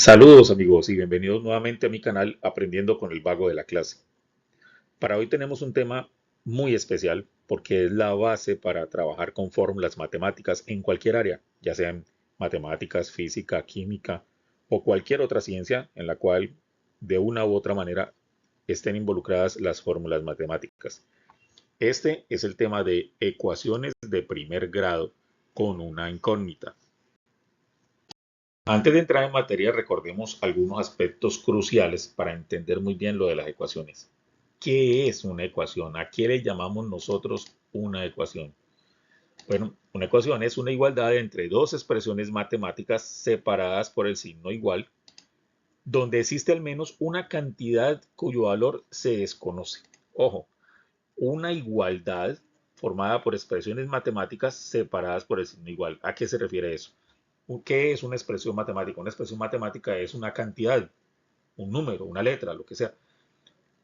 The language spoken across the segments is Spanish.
Saludos amigos y bienvenidos nuevamente a mi canal Aprendiendo con el Vago de la Clase. Para hoy tenemos un tema muy especial porque es la base para trabajar con fórmulas matemáticas en cualquier área, ya sean matemáticas, física, química o cualquier otra ciencia en la cual de una u otra manera estén involucradas las fórmulas matemáticas. Este es el tema de ecuaciones de primer grado con una incógnita. Antes de entrar en materia, recordemos algunos aspectos cruciales para entender muy bien lo de las ecuaciones. ¿Qué es una ecuación? ¿A qué le llamamos nosotros una ecuación? Bueno, una ecuación es una igualdad entre dos expresiones matemáticas separadas por el signo igual, donde existe al menos una cantidad cuyo valor se desconoce. Ojo, una igualdad formada por expresiones matemáticas separadas por el signo igual. ¿A qué se refiere eso? ¿Qué es una expresión matemática? Una expresión matemática es una cantidad, un número, una letra, lo que sea,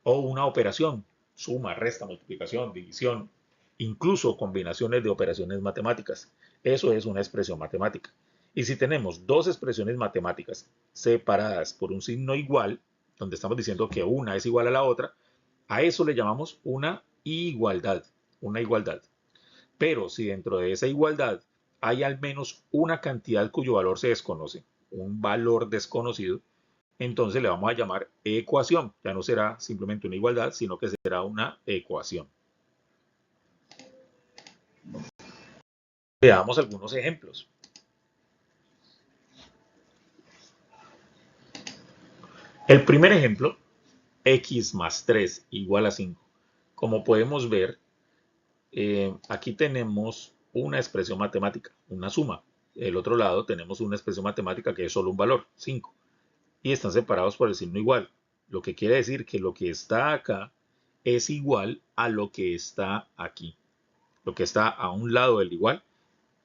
o una operación, suma, resta, multiplicación, división, incluso combinaciones de operaciones matemáticas. Eso es una expresión matemática. Y si tenemos dos expresiones matemáticas separadas por un signo igual, donde estamos diciendo que una es igual a la otra, a eso le llamamos una igualdad, una igualdad. Pero si dentro de esa igualdad hay al menos una cantidad cuyo valor se desconoce, un valor desconocido, entonces le vamos a llamar ecuación. Ya no será simplemente una igualdad, sino que será una ecuación. Veamos algunos ejemplos. El primer ejemplo, x más 3 igual a 5. Como podemos ver, aquí tenemos una expresión matemática, una suma. El otro lado tenemos una expresión matemática que es solo un valor, 5. Y están separados por el signo igual. Lo que quiere decir que lo que está acá es igual a lo que está aquí. Lo que está a un lado del igual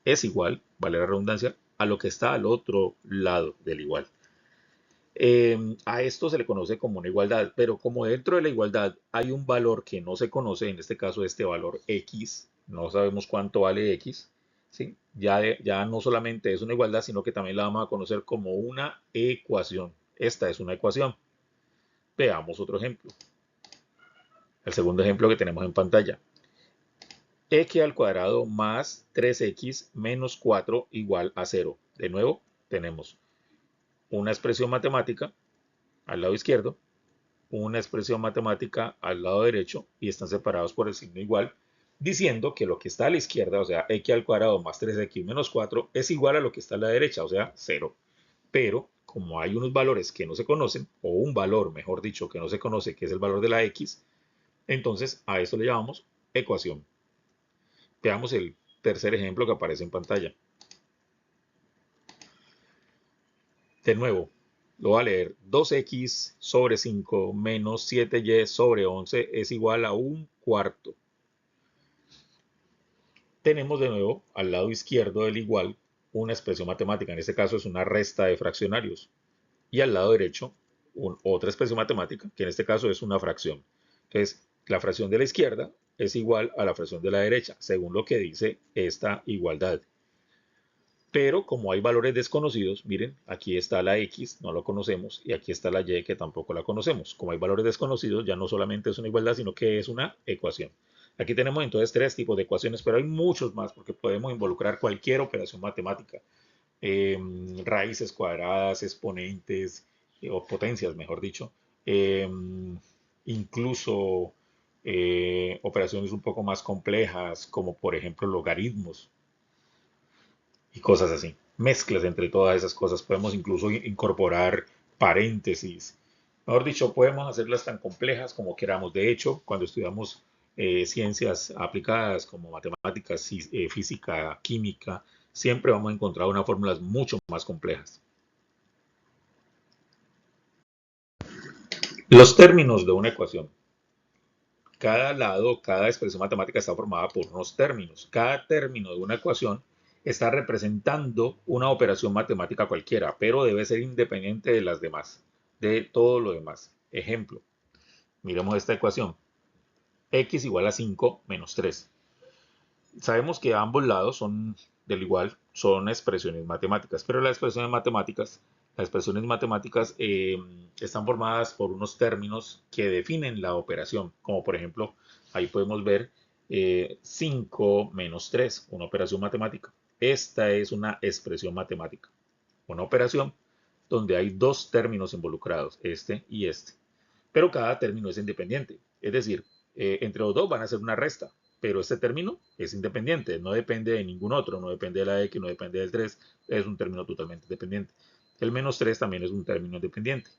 es igual, vale la redundancia, a lo que está al otro lado del igual. A esto se le conoce como una igualdad, pero como dentro de la igualdad hay un valor que no se conoce, en este caso este valor x, no sabemos cuánto vale x, ¿sí? Ya no solamente es una igualdad, sino que también la vamos a conocer como una ecuación. Esta es una ecuación. Veamos otro ejemplo. El segundo ejemplo que tenemos en pantalla. X al cuadrado más 3x menos 4 igual a 0. De nuevo, tenemos una expresión matemática al lado izquierdo, una expresión matemática al lado derecho y están separados por el signo igual, diciendo que lo que está a la izquierda, o sea, x al cuadrado más 3x menos 4, es igual a lo que está a la derecha, o sea, 0. Pero como hay unos valores que no se conocen, o un valor, mejor dicho, que no se conoce, que es el valor de la x, entonces a eso le llamamos ecuación. Veamos el tercer ejemplo que aparece en pantalla. De nuevo, lo voy a leer. 2x sobre 5 menos 7y sobre 11 es igual a un cuarto. Tenemos de nuevo al lado izquierdo del igual una expresión matemática. En este caso es una resta de fraccionarios. Y al lado derecho otra expresión matemática, que en este caso es una fracción. Entonces, la fracción de la izquierda es igual a la fracción de la derecha, según lo que dice esta igualdad. Pero como hay valores desconocidos, miren, aquí está la x, no lo conocemos, y aquí está la y, que tampoco la conocemos. Como hay valores desconocidos, ya no solamente es una igualdad, sino que es una ecuación. Aquí tenemos entonces tres tipos de ecuaciones, pero hay muchos más, porque podemos involucrar cualquier operación matemática. Raíces cuadradas, exponentes, o potencias, mejor dicho. eh, Incluso operaciones un poco más complejas, como por ejemplo logaritmos y cosas así. Mezclas entre todas esas cosas. Podemos incluso incorporar paréntesis. Mejor dicho, podemos hacerlas tan complejas como queramos. De hecho, cuando estudiamos ciencias aplicadas como matemáticas, física, química, siempre vamos a encontrar unas fórmulas mucho más complejas. Los términos de una ecuación. Cada lado, cada expresión matemática está formada por unos términos. Cada término de una ecuación está representando una operación matemática cualquiera, pero debe ser independiente de las demás, de todo lo demás. Ejemplo, miremos esta ecuación. X igual a 5 menos 3. Sabemos que ambos lados son del igual, son expresiones matemáticas, pero las expresiones matemáticas Las expresiones matemáticas están formadas por unos términos que definen la operación, como por ejemplo, ahí podemos ver 5 menos 3, una operación matemática. Esta es una expresión matemática, una operación donde hay dos términos involucrados, este y este. Pero cada término es independiente, es decir, entre los dos van a ser una resta, pero este término es independiente, no depende de ningún otro, no depende de la X, no depende del 3, es un término totalmente independiente. El menos 3 también es un término independiente,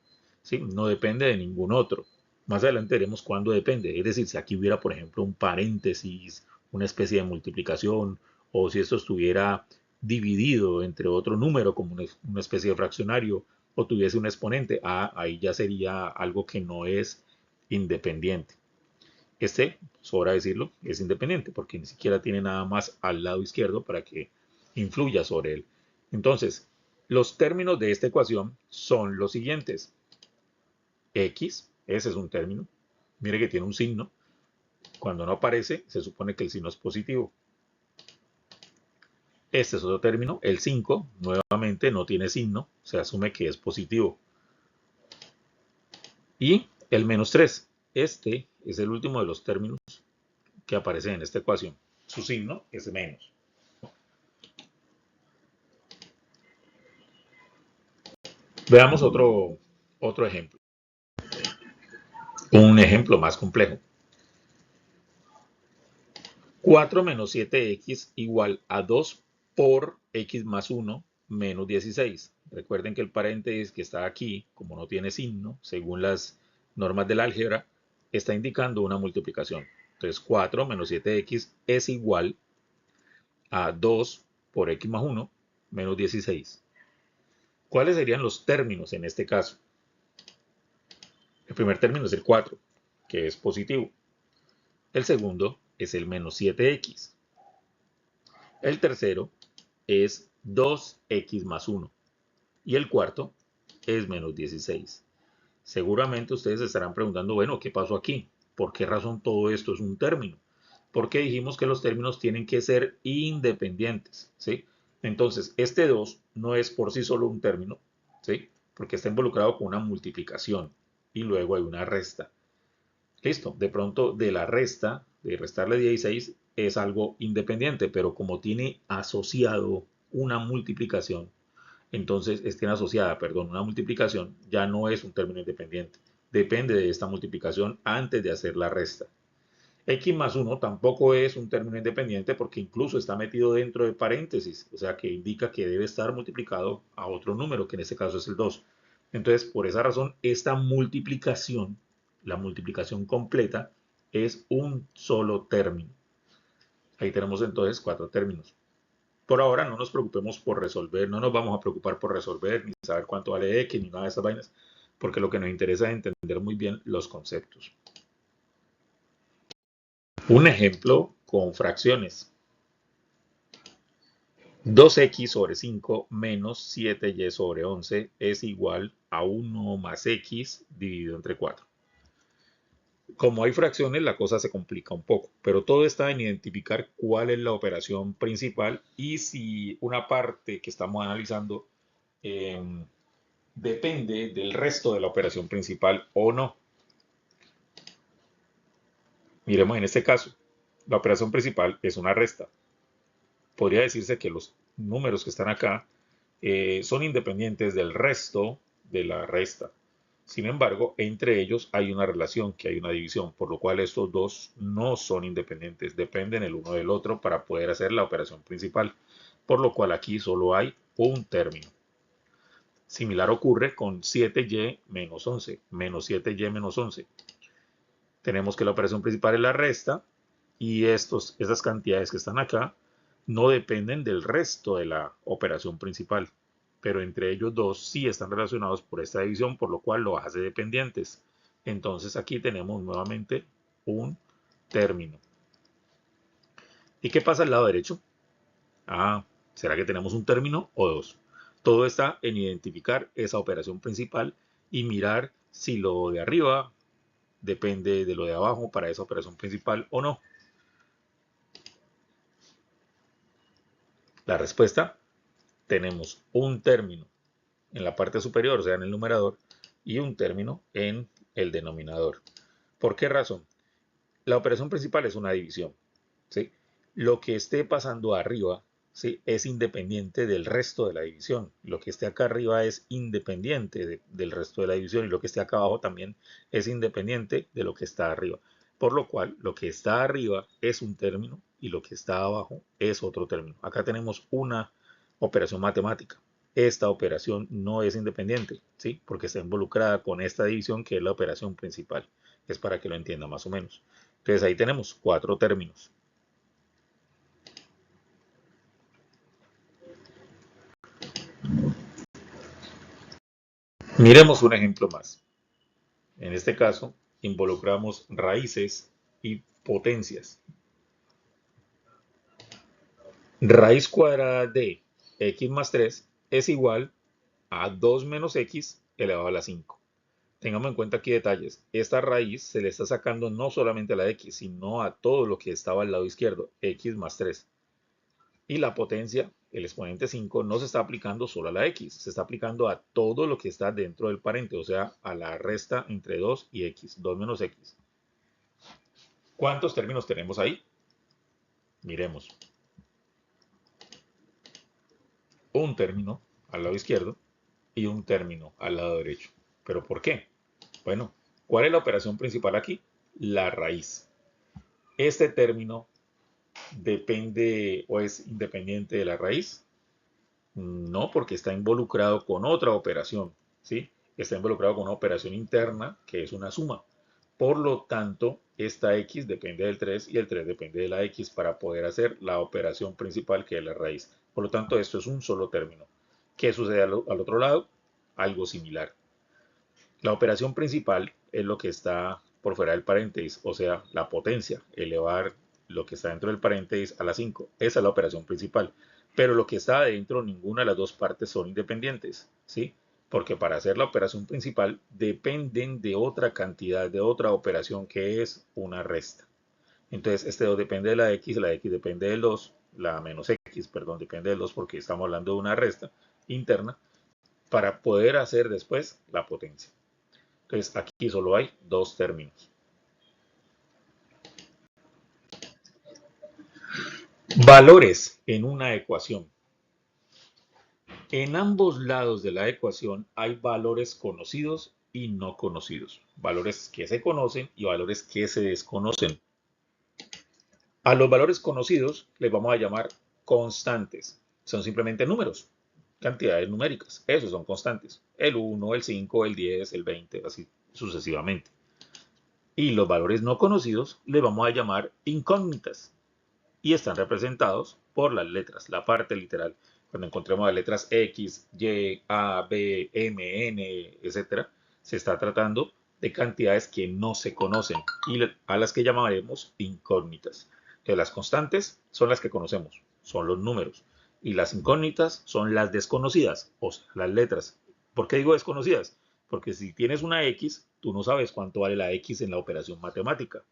¿sí? No depende de ningún otro. Más adelante veremos cuándo depende, es decir, si aquí hubiera, por ejemplo, un paréntesis, una especie de multiplicación, o si esto estuviera dividido entre otro número, como una especie de fraccionario, o tuviese un exponente, ahí ya sería algo que no es independiente. Este, sobra decirlo, es independiente porque ni siquiera tiene nada más al lado izquierdo para que influya sobre él. Entonces, los términos de esta ecuación son los siguientes. X, ese es un término. Mire que tiene un signo. Cuando no aparece, se supone que el signo es positivo. Este es otro término, el 5, nuevamente no tiene signo, se asume que es positivo. Y el menos 3, este es el último de los términos que aparecen en esta ecuación. Su signo es menos. Veamos otro ejemplo. Un ejemplo más complejo. 4 menos 7x igual a 2 por x más 1 menos 16. Recuerden que el paréntesis que está aquí, como no tiene signo, según las normas del álgebra, está indicando una multiplicación. Entonces 4 menos 7x es igual a 2 por x más 1 menos 16. ¿Cuáles serían los términos en este caso? El primer término es el 4, que es positivo. El segundo es el menos 7x. El tercero es 2x más 1. Y el cuarto es menos 16. Seguramente ustedes se estarán preguntando, bueno, ¿qué pasó aquí? ¿Por qué razón todo esto es un término? Porque dijimos que los términos tienen que ser independientes, ¿sí? Entonces, este 2 no es por sí solo un término, ¿sí? Porque está involucrado con una multiplicación y luego hay una resta. Listo, de pronto de la resta, de restarle 16, es algo independiente, pero como tiene asociado una multiplicación, entonces tiene asociada, perdón, una multiplicación, ya no es un término independiente. Depende de esta multiplicación antes de hacer la resta. X más 1 tampoco es un término independiente porque incluso está metido dentro de paréntesis, o sea que indica que debe estar multiplicado a otro número, que en este caso es el 2. Entonces, por esa razón, esta multiplicación, la multiplicación completa, es un solo término. Ahí tenemos entonces 4 términos. Por ahora no nos preocupemos por resolver, no nos vamos a preocupar por resolver, ni saber cuánto vale X, ni nada de esas vainas, porque lo que nos interesa es entender muy bien los conceptos. Un ejemplo con fracciones. 2x sobre 5 menos 7y sobre 11 es igual a 1 más x dividido entre 4. Como hay fracciones, la cosa se complica un poco, pero todo está en identificar cuál es la operación principal y si una parte que estamos analizando eh, depende del resto de la operación principal o no. Miremos en este caso, la operación principal es una resta. Podría decirse que los números que están acá son independientes del resto de la resta. Sin embargo, entre ellos hay una relación, que hay una división, por lo cual estos dos no son independientes, dependen el uno del otro para poder hacer la operación principal, por lo cual aquí solo hay un término. Similar ocurre con 7y menos 11, menos 7y menos 11. Tenemos que la operación principal es la resta y estas cantidades que están acá no dependen del resto de la operación principal, pero entre ellos dos sí están relacionados por esta división, por lo cual lo hace dependientes. Entonces aquí tenemos nuevamente un término. ¿Y qué pasa al lado derecho? ¿Será que tenemos un término o dos? Todo está en identificar esa operación principal y mirar si lo de arriba depende de lo de abajo para esa operación principal o no. La respuesta, tenemos un término. en la parte superior, o sea, en el numerador, y un término en el denominador. ¿Por qué razón? La operación principal es una división, ¿sí? Lo que esté pasando arriba, ¿sí?, es independiente del resto de la división. Lo que esté acá arriba es independiente del resto de la división, y lo que esté acá abajo también es independiente de lo que está arriba. Por lo cual, lo que está arriba es un término y lo que está abajo es otro término. Acá tenemos una operación matemática. Esta operación no es independiente, ¿sí?, porque está involucrada con esta división, que es la operación principal. Es para que lo entienda más o menos. Entonces ahí tenemos 4 términos. Miremos un ejemplo más. En este caso, involucramos raíces y potencias. Raíz cuadrada de x más 3 es igual a 2 menos x elevado a la 5. Tengamos en cuenta aquí detalles. Esta raíz se le está sacando no solamente a la x, sino a todo lo que estaba al lado izquierdo, x más 3. Y la potencia, el exponente 5, no se está aplicando solo a la x, se está aplicando a todo lo que está dentro del paréntesis, o sea, a la resta entre 2 y x, 2 menos x. ¿Cuántos términos tenemos ahí? Miremos. Un término al lado izquierdo y un término al lado derecho. ¿Pero por qué? Bueno, ¿cuál es la operación principal aquí? La raíz. Este término depende o es independiente de la raíz. No, porque está involucrado con otra operación, ¿sí? Está involucrado con una operación interna, que es una suma. Por lo tanto, esta x depende del 3 y el 3 depende de la x para poder hacer la operación principal, que es la raíz. Por lo tanto, esto es un solo término. ¿Qué sucede al otro lado? Algo similar. La operación principal es lo que está por fuera del paréntesis, o sea, la potencia, elevar lo que está dentro del paréntesis a la 5. Esa es la operación principal. Pero lo que está adentro, ninguna de las dos partes son independientes, ¿sí? Porque para hacer la operación principal dependen de otra cantidad, de otra operación, que es una resta. Entonces, este 2 depende de la x depende del 2, la menos x, perdón, depende del 2, porque estamos hablando de una resta interna, para poder hacer después la potencia. Entonces aquí solo hay 2 términos. Valores en una ecuación. En ambos lados de la ecuación hay valores conocidos y no conocidos. Valores que se conocen y valores que se desconocen. A los valores conocidos les vamos a llamar constantes. Son simplemente números, cantidades numéricas. Esos son constantes. El 1, el 5, el 10, el 20, así sucesivamente. Y los valores no conocidos les vamos a llamar incógnitas. Y están representados por las letras, la parte literal. Cuando encontremos las letras X, Y, A, B, M, N, etc., se está tratando de cantidades que no se conocen y a las que llamaremos incógnitas. Entonces, las constantes son las que conocemos, son los números. Y las incógnitas son las desconocidas, o sea, las letras. ¿Por qué digo desconocidas? Porque si tienes una X, tú no sabes cuánto vale la X en la operación matemática.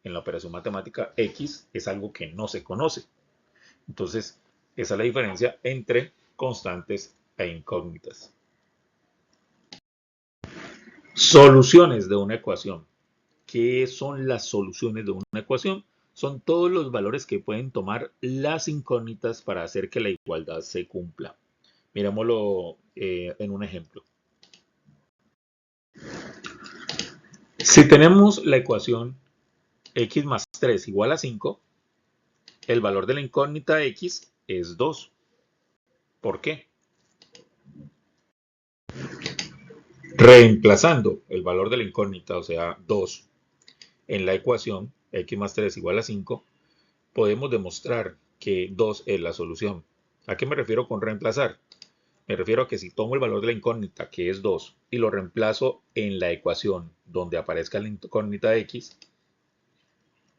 En la operación matemática, X es algo que no se conoce. Entonces, esa es la diferencia entre constantes e incógnitas. Soluciones de una ecuación. ¿Qué son las soluciones de una ecuación? Son todos los valores que pueden tomar las incógnitas para hacer que la igualdad se cumpla. Mirémoslo en un ejemplo. Si tenemos la ecuación x más 3 igual a 5, el valor de la incógnita x es 2. ¿Por qué? Reemplazando el valor de la incógnita, o sea, 2, en la ecuación x más 3 igual a 5, podemos demostrar que 2 es la solución. ¿A qué me refiero con reemplazar? Me refiero a que si tomo el valor de la incógnita, que es 2, y lo reemplazo en la ecuación donde aparezca la incógnita x,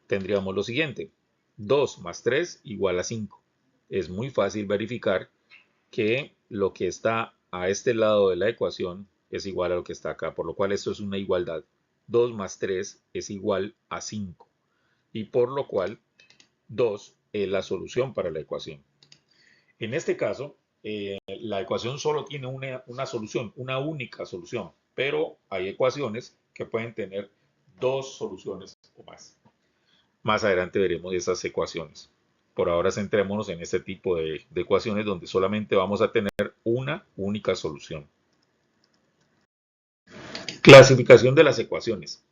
tendríamos lo siguiente: 2 más 3 igual a 5. Es muy fácil verificar que lo que está a este lado de la ecuación es igual a lo que está acá, por lo cual esto es una igualdad. 2 más 3 es igual a 5, y por lo cual 2 es la solución para la ecuación. En este caso, la ecuación solo tiene una solución, una única solución, pero hay ecuaciones que pueden tener dos soluciones o más. Más adelante veremos esas ecuaciones. Por ahora centrémonos en este tipo de ecuaciones donde solamente vamos a tener una única solución. Clasificación de las ecuaciones.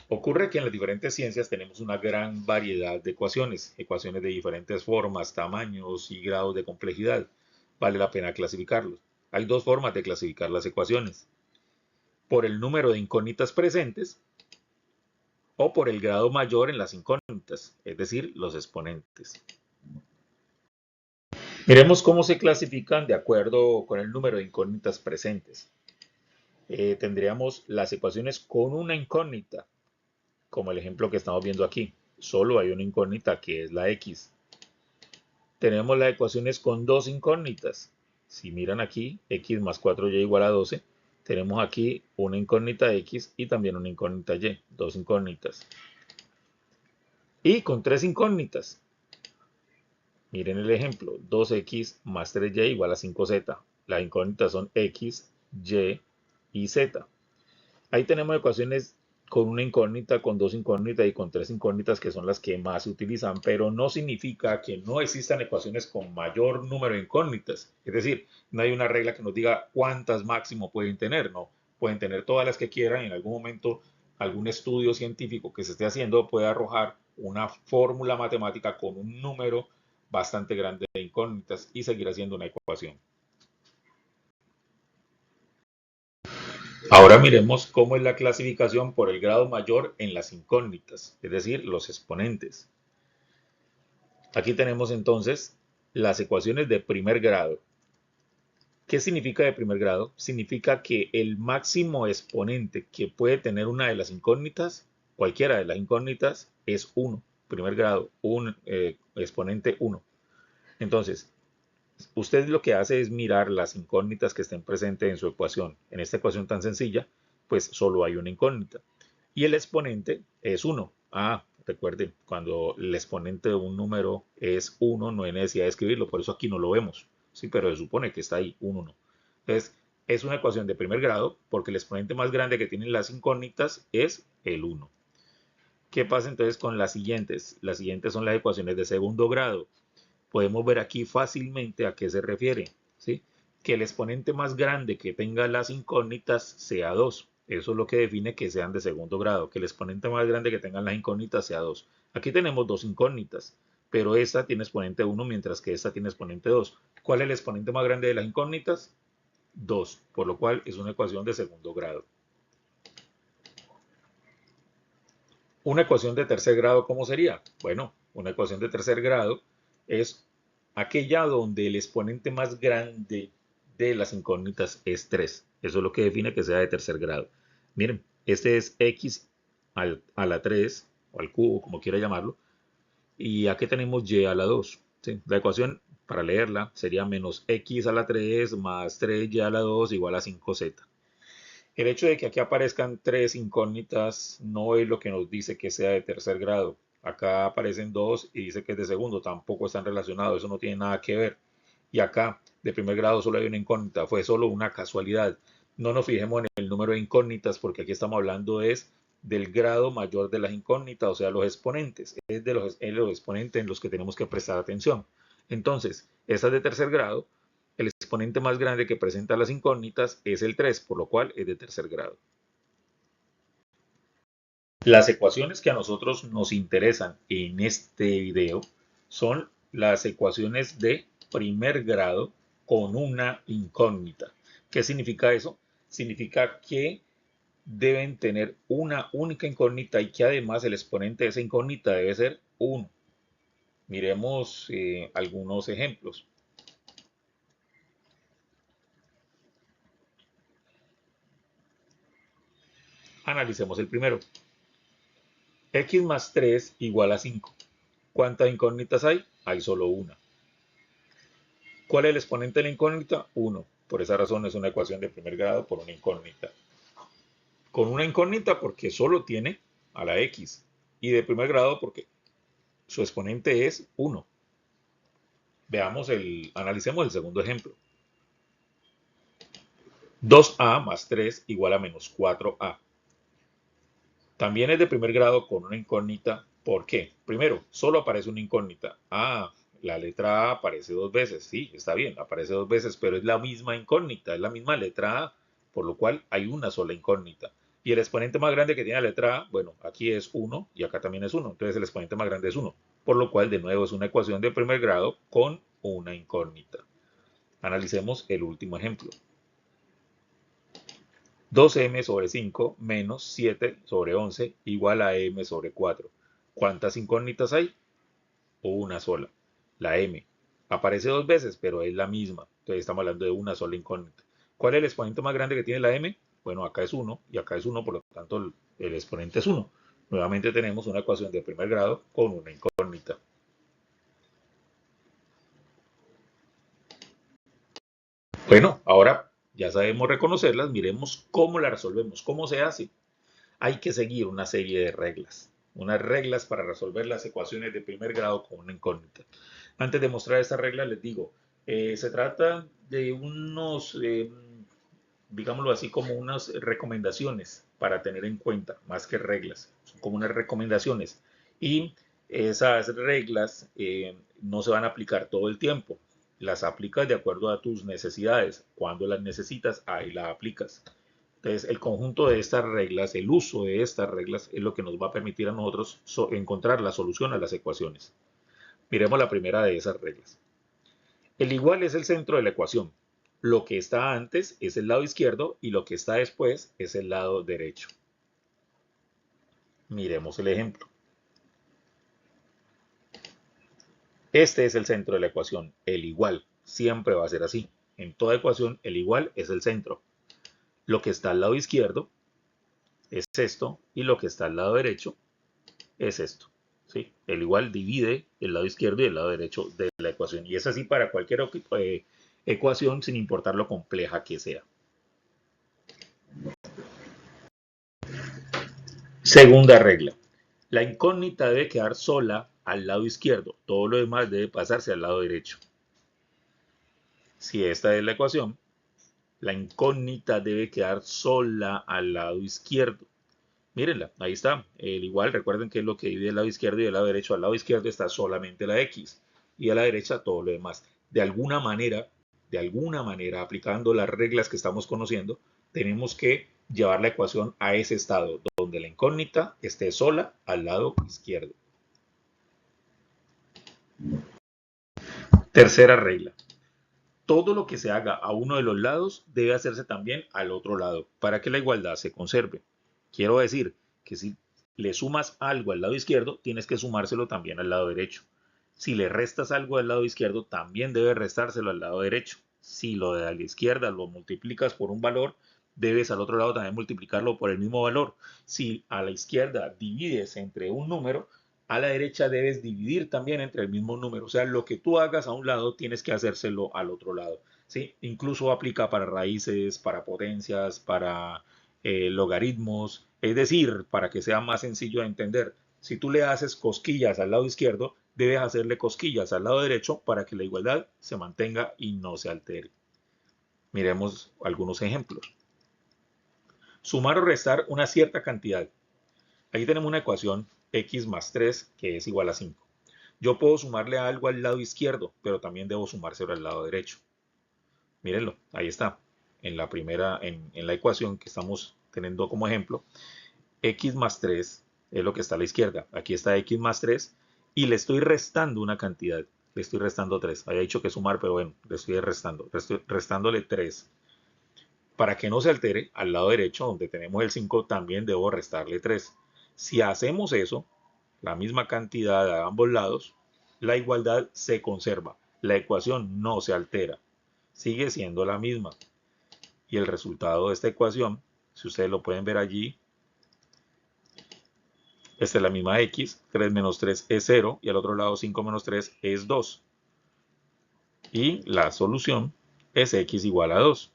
Ocurre que en las diferentes ciencias tenemos una gran variedad de ecuaciones, ecuaciones de diferentes formas, tamaños y grados de complejidad. Vale la pena clasificarlos. Hay dos formas de clasificar las ecuaciones: por el número de incógnitas presentes o por el grado mayor en las incógnitas, es decir, los exponentes. Miremos cómo se clasifican de acuerdo con el número de incógnitas presentes. Tendríamos las ecuaciones con una incógnita, como el ejemplo que estamos viendo aquí. Solo hay una incógnita que es la x. Tenemos las ecuaciones con dos incógnitas. Si miran aquí, x más 4y igual a 12, tenemos aquí una incógnita x y también una incógnita y, dos incógnitas. Y con tres incógnitas. Miren el ejemplo, 2x más 3y igual a 5z. Las incógnitas son x, y y z. Ahí tenemos ecuaciones con una incógnita, con dos incógnitas y con tres incógnitas, que son las que más se utilizan, pero no significa que no existan ecuaciones con mayor número de incógnitas. Es decir, no hay una regla que nos diga cuántas máximo pueden tener, no. Pueden tener todas las que quieran y en algún momento algún estudio científico que se esté haciendo puede arrojar una fórmula matemática con un número bastante grande de incógnitas y seguir haciendo una ecuación. Ahora miremos cómo es la clasificación por el grado mayor en las incógnitas, es decir, los exponentes. Aquí tenemos entonces las ecuaciones de primer grado. ¿Qué significa de primer grado? Significa que el máximo exponente que puede tener una de las incógnitas, cualquiera de las incógnitas, es 1. Primer grado, un exponente 1. Entonces, usted lo que hace es mirar las incógnitas que estén presentes en su ecuación. En esta ecuación tan sencilla, pues solo hay una incógnita. Y el exponente es 1. Recuerden, cuando el exponente de un número es 1, no hay necesidad de escribirlo, por eso aquí no lo vemos. Sí, pero se supone que está ahí, 1, 1. Entonces, es una ecuación de primer grado porque el exponente más grande que tienen las incógnitas es el 1. ¿Qué pasa entonces con las siguientes? Las siguientes son las ecuaciones de segundo grado. Podemos ver aquí fácilmente a qué se refiere, ¿sí? Que el exponente más grande que tenga las incógnitas sea 2. Eso es lo que define que sean de segundo grado, que el exponente más grande que tengan las incógnitas sea 2. Aquí tenemos dos incógnitas, pero esta tiene exponente 1 mientras que esta tiene exponente 2. ¿Cuál es el exponente más grande de las incógnitas? 2, por lo cual es una ecuación de segundo grado. Una ecuación de tercer grado, ¿cómo sería? Bueno, una ecuación de tercer grado es aquella donde el exponente más grande de las incógnitas es 3. Eso es lo que define que sea de tercer grado. Miren, este es x a la 3, o al cubo, como quiera llamarlo, y aquí tenemos y a la 2. ¿Sí? La ecuación, para leerla, sería menos x a la 3 más 3y a la 2 igual a 5z. El hecho de que aquí aparezcan tres incógnitas no es lo que nos dice que sea de tercer grado. Acá aparecen dos y dice que es de segundo, tampoco están relacionados, eso no tiene nada que ver. Y acá, de primer grado, solo hay una incógnita, fue solo una casualidad. No nos fijemos en el número de incógnitas porque aquí estamos hablando del grado mayor de las incógnitas, o sea, los exponentes. Es de los exponentes en los que tenemos que prestar atención. Entonces, esta es de tercer grado. El exponente más grande que presenta las incógnitas es el 3, por lo cual es de tercer grado. Las ecuaciones que a nosotros nos interesan en este video son las ecuaciones de primer grado con una incógnita. ¿Qué significa eso? Significa que deben tener una única incógnita y que además el exponente de esa incógnita debe ser 1. Miremos algunos ejemplos. Analicemos el primero. X más 3 igual a 5. ¿Cuántas incógnitas hay? Hay solo una. ¿Cuál es el exponente de la incógnita? 1. Por esa razón es una ecuación de primer grado por una incógnita. Con una incógnita porque solo tiene a la X. Y de primer grado porque su exponente es 1. Analicemos el segundo ejemplo. 2a más 3 igual a menos 4a. También es de primer grado con una incógnita. ¿Por qué? Primero, solo aparece una incógnita. La letra A aparece dos veces. Sí, está bien, aparece dos veces, pero es la misma incógnita, es la misma letra A, por lo cual hay una sola incógnita. Y el exponente más grande que tiene la letra A, bueno, aquí es 1 y acá también es 1. Entonces el exponente más grande es 1. Por lo cual, de nuevo, es una ecuación de primer grado con una incógnita. Analicemos el último ejemplo. 2m sobre 5 menos 7 sobre 11 igual a m sobre 4. ¿Cuántas incógnitas hay? Una sola, la m. Aparece dos veces, pero es la misma. Entonces estamos hablando de una sola incógnita. ¿Cuál es el exponente más grande que tiene la m? Bueno, acá es 1 y acá es 1, por lo tanto el exponente es 1. Nuevamente tenemos una ecuación de primer grado con una incógnita. Bueno, ahora ya sabemos reconocerlas, miremos cómo la resolvemos, cómo se hace. Hay que seguir una serie de reglas, unas reglas para resolver las ecuaciones de primer grado con una incógnita. Antes de mostrar estas reglas les digo, se trata de unos, digámoslo así, como unas recomendaciones para tener en cuenta, más que reglas, son como unas recomendaciones. Y esas reglas no se van a aplicar todo el tiempo, las aplicas de acuerdo a tus necesidades. Cuando las necesitas, ahí las aplicas. Entonces, el conjunto de estas reglas, el uso de estas reglas, es lo que nos va a permitir a nosotros encontrar la solución a las ecuaciones. Miremos la primera de esas reglas. El igual es el centro de la ecuación. Lo que está antes es el lado izquierdo y lo que está después es el lado derecho. Miremos el ejemplo. Este es el centro de la ecuación, el igual. Siempre va a ser así. En toda ecuación, el igual es el centro. Lo que está al lado izquierdo es esto y lo que está al lado derecho es esto. ¿Sí? El igual divide el lado izquierdo y el lado derecho de la ecuación. Y es así para cualquier ecuación sin importar lo compleja que sea. Segunda regla. La incógnita debe quedar sola al lado izquierdo. Todo lo demás debe pasarse al lado derecho. Si esta es la ecuación, la incógnita debe quedar sola al lado izquierdo. Mírenla, ahí está. El igual, recuerden que es lo que divide el lado izquierdo y el lado derecho. Al lado izquierdo está solamente la X y a la derecha todo lo demás. De alguna manera, aplicando las reglas que estamos conociendo, tenemos que llevar la ecuación a ese estado, donde la incógnita esté sola al lado izquierdo. Tercera regla. Todo lo que se haga a uno de los lados debe hacerse también al otro lado para que la igualdad se conserve. Quiero decir que si le sumas algo al lado izquierdo, tienes que sumárselo también al lado derecho. Si le restas algo al lado izquierdo, también debes restárselo al lado derecho. Si lo de la izquierda lo multiplicas por un valor, debes al otro lado también multiplicarlo por el mismo valor. Si a la izquierda divides entre un número, a la derecha debes dividir también entre el mismo número. O sea, lo que tú hagas a un lado tienes que hacérselo al otro lado. ¿Sí? Incluso aplica para raíces, para potencias, para logaritmos. Es decir, para que sea más sencillo de entender, si tú le haces cosquillas al lado izquierdo, debes hacerle cosquillas al lado derecho para que la igualdad se mantenga y no se altere. Miremos algunos ejemplos. Sumar o restar una cierta cantidad. Aquí tenemos una ecuación x más 3 que es igual a 5. Yo puedo sumarle algo al lado izquierdo, pero también debo sumárselo al lado derecho. Mírenlo, ahí está. En la primera, en la ecuación que estamos teniendo como ejemplo, x más 3 es lo que está a la izquierda. Aquí está x más 3 y le estoy restando una cantidad. Le estoy restando 3. Había dicho que sumar, pero bueno, le estoy restando. Restándole 3. Para que no se altere, al lado derecho, donde tenemos el 5, también debo restarle 3. Si hacemos eso, la misma cantidad a ambos lados, la igualdad se conserva. La ecuación no se altera. Sigue siendo la misma. Y el resultado de esta ecuación, si ustedes lo pueden ver allí, esta es la misma x, 3 menos 3 es 0, y al otro lado 5 menos 3 es 2. Y la solución es x igual a 2.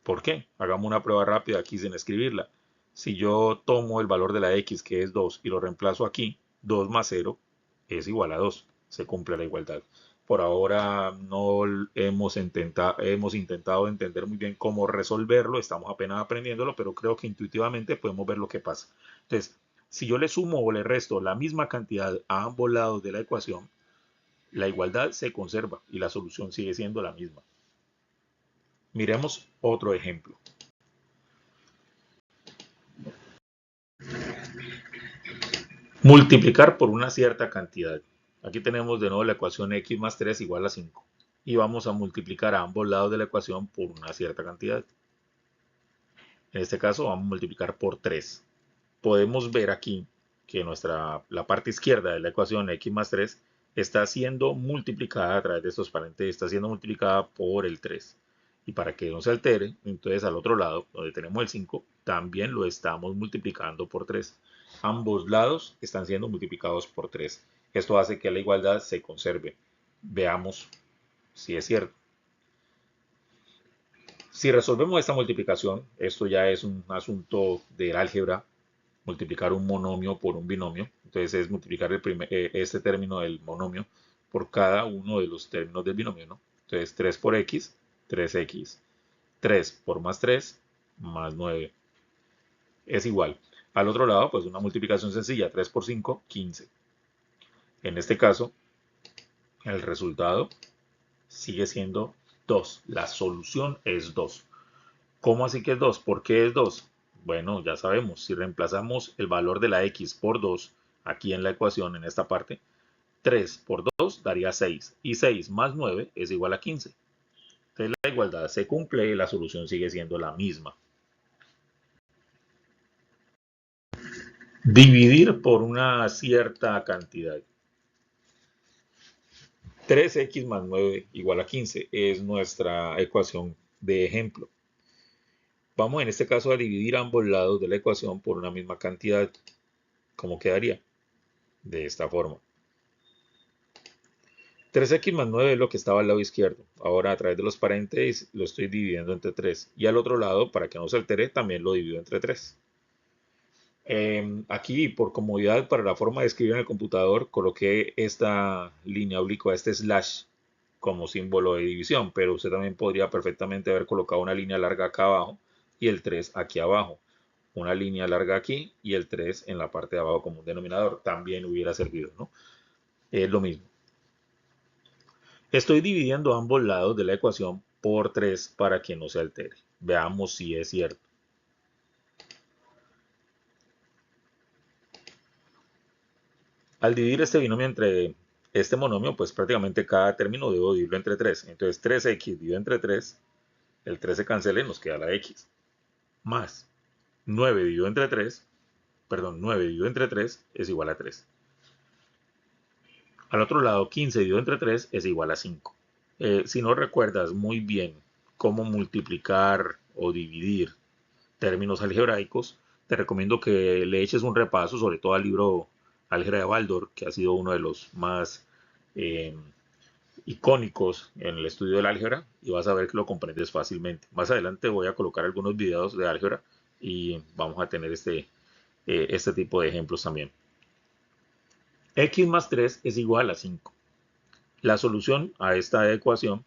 ¿Por qué? Hagamos una prueba rápida aquí sin escribirla. Si yo tomo el valor de la x, que es 2, y lo reemplazo aquí, 2 más 0 es igual a 2. Se cumple la igualdad. Por ahora no hemos intentado entender muy bien cómo resolverlo, estamos apenas aprendiéndolo, pero creo que intuitivamente podemos ver lo que pasa. Entonces, si yo le sumo o le resto la misma cantidad a ambos lados de la ecuación, la igualdad se conserva y la solución sigue siendo la misma. Miremos otro ejemplo. Multiplicar por una cierta cantidad. Aquí tenemos de nuevo la ecuación x más 3 igual a 5. Y vamos a multiplicar a ambos lados de la ecuación por una cierta cantidad. En este caso vamos a multiplicar por 3. Podemos ver aquí que la parte izquierda de la ecuación x más 3 está siendo multiplicada a través de estos paréntesis, está siendo multiplicada por el 3. Y para que no se altere, entonces al otro lado, donde tenemos el 5, también lo estamos multiplicando por 3. Ambos lados están siendo multiplicados por 3. Esto hace que la igualdad se conserve. Veamos si es cierto. Si resolvemos esta multiplicación, esto ya es un asunto del álgebra, multiplicar un monomio por un binomio. Entonces es multiplicar este término del monomio por cada uno de los términos del binomio, ¿no? Entonces 3 por x, 3x. 3 por más 3, más 9. Es igual. Al otro lado, pues una multiplicación sencilla, 3 por 5, 15. En este caso, el resultado sigue siendo 2. La solución es 2. ¿Cómo así que es 2? ¿Por qué es 2? Bueno, ya sabemos, si reemplazamos el valor de la x por 2 aquí en la ecuación, en esta parte, 3 por 2 daría 6. Y 6 más 9 es igual a 15. Entonces la igualdad se cumple y la solución sigue siendo la misma. Dividir por una cierta cantidad. 3x más 9 igual a 15 es nuestra ecuación de ejemplo. Vamos en este caso a dividir ambos lados de la ecuación por una misma cantidad. ¿Cómo quedaría? De esta forma. 3x más 9 es lo que estaba al lado izquierdo. Ahora a través de los paréntesis lo estoy dividiendo entre 3. Y al otro lado, para que no se altere, también lo divido entre 3. Aquí, por comodidad para la forma de escribir en el computador, coloqué esta línea oblicua, este slash, como símbolo de división. Pero usted también podría perfectamente haber colocado una línea larga acá abajo y el 3 aquí abajo. Una línea larga aquí y el 3 en la parte de abajo como un denominador. También hubiera servido, ¿no? Es lo mismo. Estoy dividiendo ambos lados de la ecuación por 3 para que no se altere. Veamos si es cierto. Al dividir este binomio entre este monomio, pues prácticamente cada término debo dividirlo entre 3. Entonces 3x dividido entre 3, el 3 se cancela y nos queda la x. Más 9 dividido entre 3, perdón, 9 dividido entre 3 es igual a 3. Al otro lado, 15 dividido entre 3 es igual a 5. Si no recuerdas muy bien cómo multiplicar o dividir términos algebraicos, te recomiendo que le eches un repaso, sobre todo al libro Álgebra de Baldor, que ha sido uno de los más eh, icónicos en el estudio del álgebra, y vas a ver que lo comprendes fácilmente. Más adelante voy a colocar algunos videos de álgebra y vamos a tener este tipo de ejemplos también. X más 3 es igual a 5. La solución a esta ecuación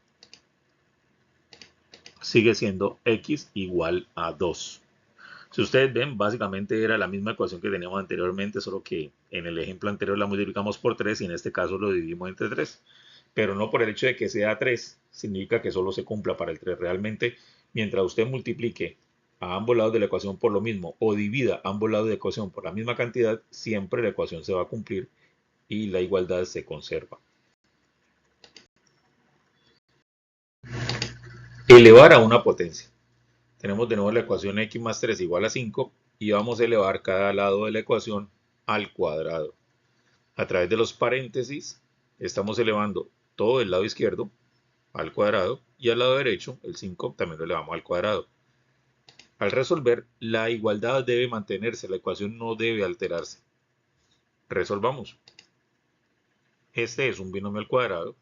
sigue siendo x igual a 2. Si ustedes ven, básicamente era la misma ecuación que teníamos anteriormente, solo que en el ejemplo anterior la multiplicamos por 3 y en este caso lo dividimos entre 3. Pero no por el hecho de que sea 3, significa que solo se cumpla para el 3. Realmente, mientras usted multiplique a ambos lados de la ecuación por lo mismo o divida ambos lados de la ecuación por la misma cantidad, siempre la ecuación se va a cumplir y la igualdad se conserva. Elevar a una potencia. Tenemos de nuevo la ecuación x más 3 igual a 5 y vamos a elevar cada lado de la ecuación al cuadrado. A través de los paréntesis estamos elevando todo el lado izquierdo al cuadrado y al lado derecho, el 5, también lo elevamos al cuadrado. Al resolver, la igualdad debe mantenerse, la ecuación no debe alterarse. Resolvamos. Este es un binomio al cuadrado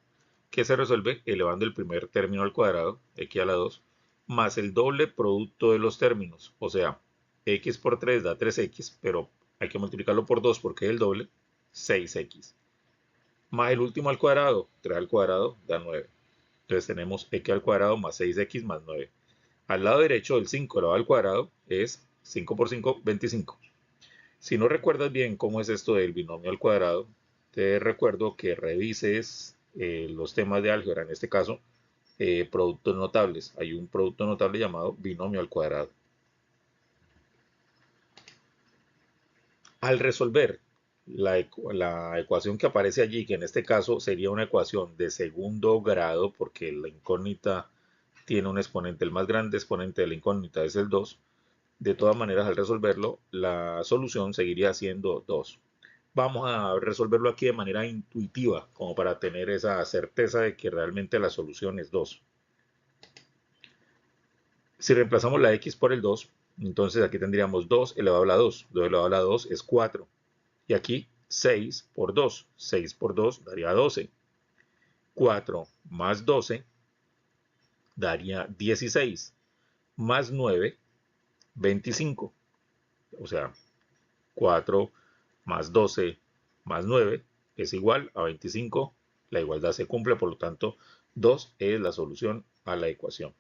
que se resuelve elevando el primer término al cuadrado, x a la 2, más el doble producto de los términos. O sea, x por 3 da 3x, pero hay que multiplicarlo por 2 porque es el doble, 6x. más el último al cuadrado, 3 al cuadrado da 9. Entonces tenemos x al cuadrado más 6x más 9. Al lado derecho del 5 elevado al cuadrado es 5 por 5, 25. Si no recuerdas bien cómo es esto del binomio al cuadrado, te recuerdo que revises los temas de álgebra, en este caso, productos notables. Hay un producto notable llamado binomio al cuadrado. Al resolver la ecuación que aparece allí, que en este caso sería una ecuación de segundo grado, porque la incógnita tiene un exponente, el más grande exponente de la incógnita es el 2. De todas maneras, al resolverlo, la solución seguiría siendo 2. Vamos a resolverlo aquí de manera intuitiva, como para tener esa certeza de que realmente la solución es 2. Si reemplazamos la x por el 2, entonces aquí tendríamos 2 elevado a la 2. 2 elevado a la 2 es 4. Y aquí 6 por 2. 6 por 2 daría 12. 4 más 12 daría 16. Más 9, 25. O sea, 4 más 12 más 9 es igual a 25. La igualdad se cumple, por lo tanto, 2 es la solución a la ecuación.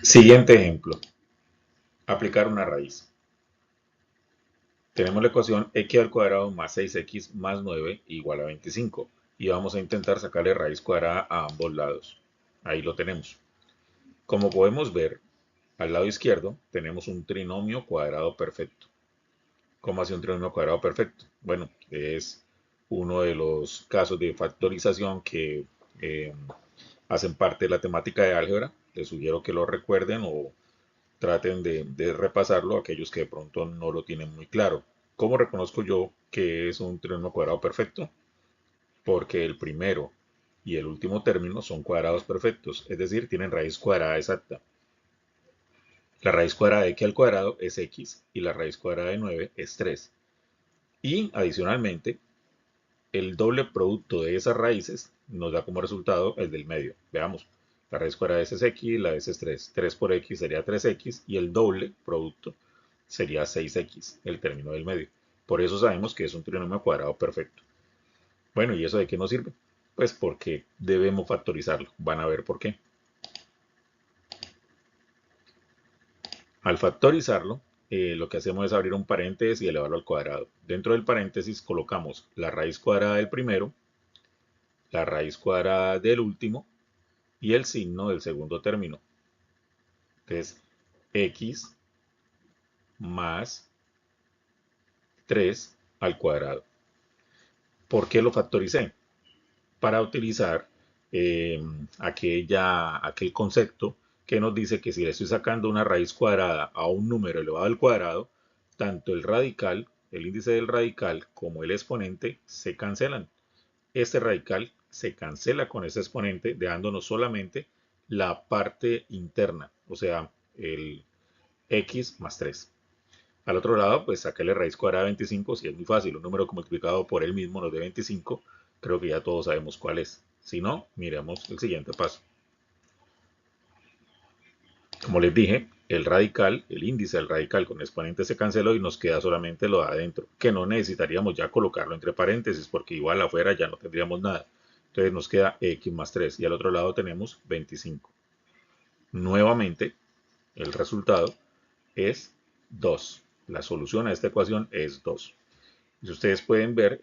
Siguiente ejemplo. Aplicar una raíz. Tenemos la ecuación x al cuadrado más 6x más 9 igual a 25. Y vamos a intentar sacarle raíz cuadrada a ambos lados. Ahí lo tenemos. Como podemos ver, al lado izquierdo tenemos un trinomio cuadrado perfecto. ¿Cómo hace un trinomio cuadrado perfecto? Bueno, es uno de los casos de factorización que eh, hacen parte de la temática de álgebra. Les sugiero que lo recuerden o traten de repasarlo aquellos que de pronto no lo tienen muy claro. ¿Cómo reconozco yo que es un trinomio cuadrado perfecto? Porque el primero y el último término son cuadrados perfectos, es decir, tienen raíz cuadrada exacta. La raíz cuadrada de x al cuadrado es x y la raíz cuadrada de 9 es 3. Y adicionalmente, el doble producto de esas raíces nos da como resultado el del medio. Veamos, la raíz cuadrada de s es x, la de s es 3. 3 por x sería 3x y el doble producto sería 6x, el término del medio. Por eso sabemos que es un trinomio cuadrado perfecto. Bueno, ¿y eso de qué nos sirve? Pues porque debemos factorizarlo. Van a ver por qué. Al factorizarlo, lo que hacemos es abrir un paréntesis y elevarlo al cuadrado. Dentro del paréntesis colocamos la raíz cuadrada del primero, la raíz cuadrada del último y el signo del segundo término. Entonces, x más 3 al cuadrado. ¿Por qué lo factoricé? Para utilizar aquel concepto que nos dice que si le estoy sacando una raíz cuadrada a un número elevado al cuadrado, tanto el radical, el índice del radical, como el exponente se cancelan. Este radical se cancela con ese exponente, dejándonos solamente la parte interna, o sea, el x más 3. Al otro lado, pues sacarle raíz cuadrada de 25, si es muy fácil, un número multiplicado por él mismo nos dé 25, creo que ya todos sabemos cuál es. Si no, miremos el siguiente paso. Como les dije, el radical, el índice del radical con exponente se canceló y nos queda solamente lo de adentro, que no necesitaríamos ya colocarlo entre paréntesis, porque igual afuera ya no tendríamos nada. Entonces nos queda x más 3 y al otro lado tenemos 25. Nuevamente, el resultado es 2. La solución a esta ecuación es 2. Si ustedes pueden ver,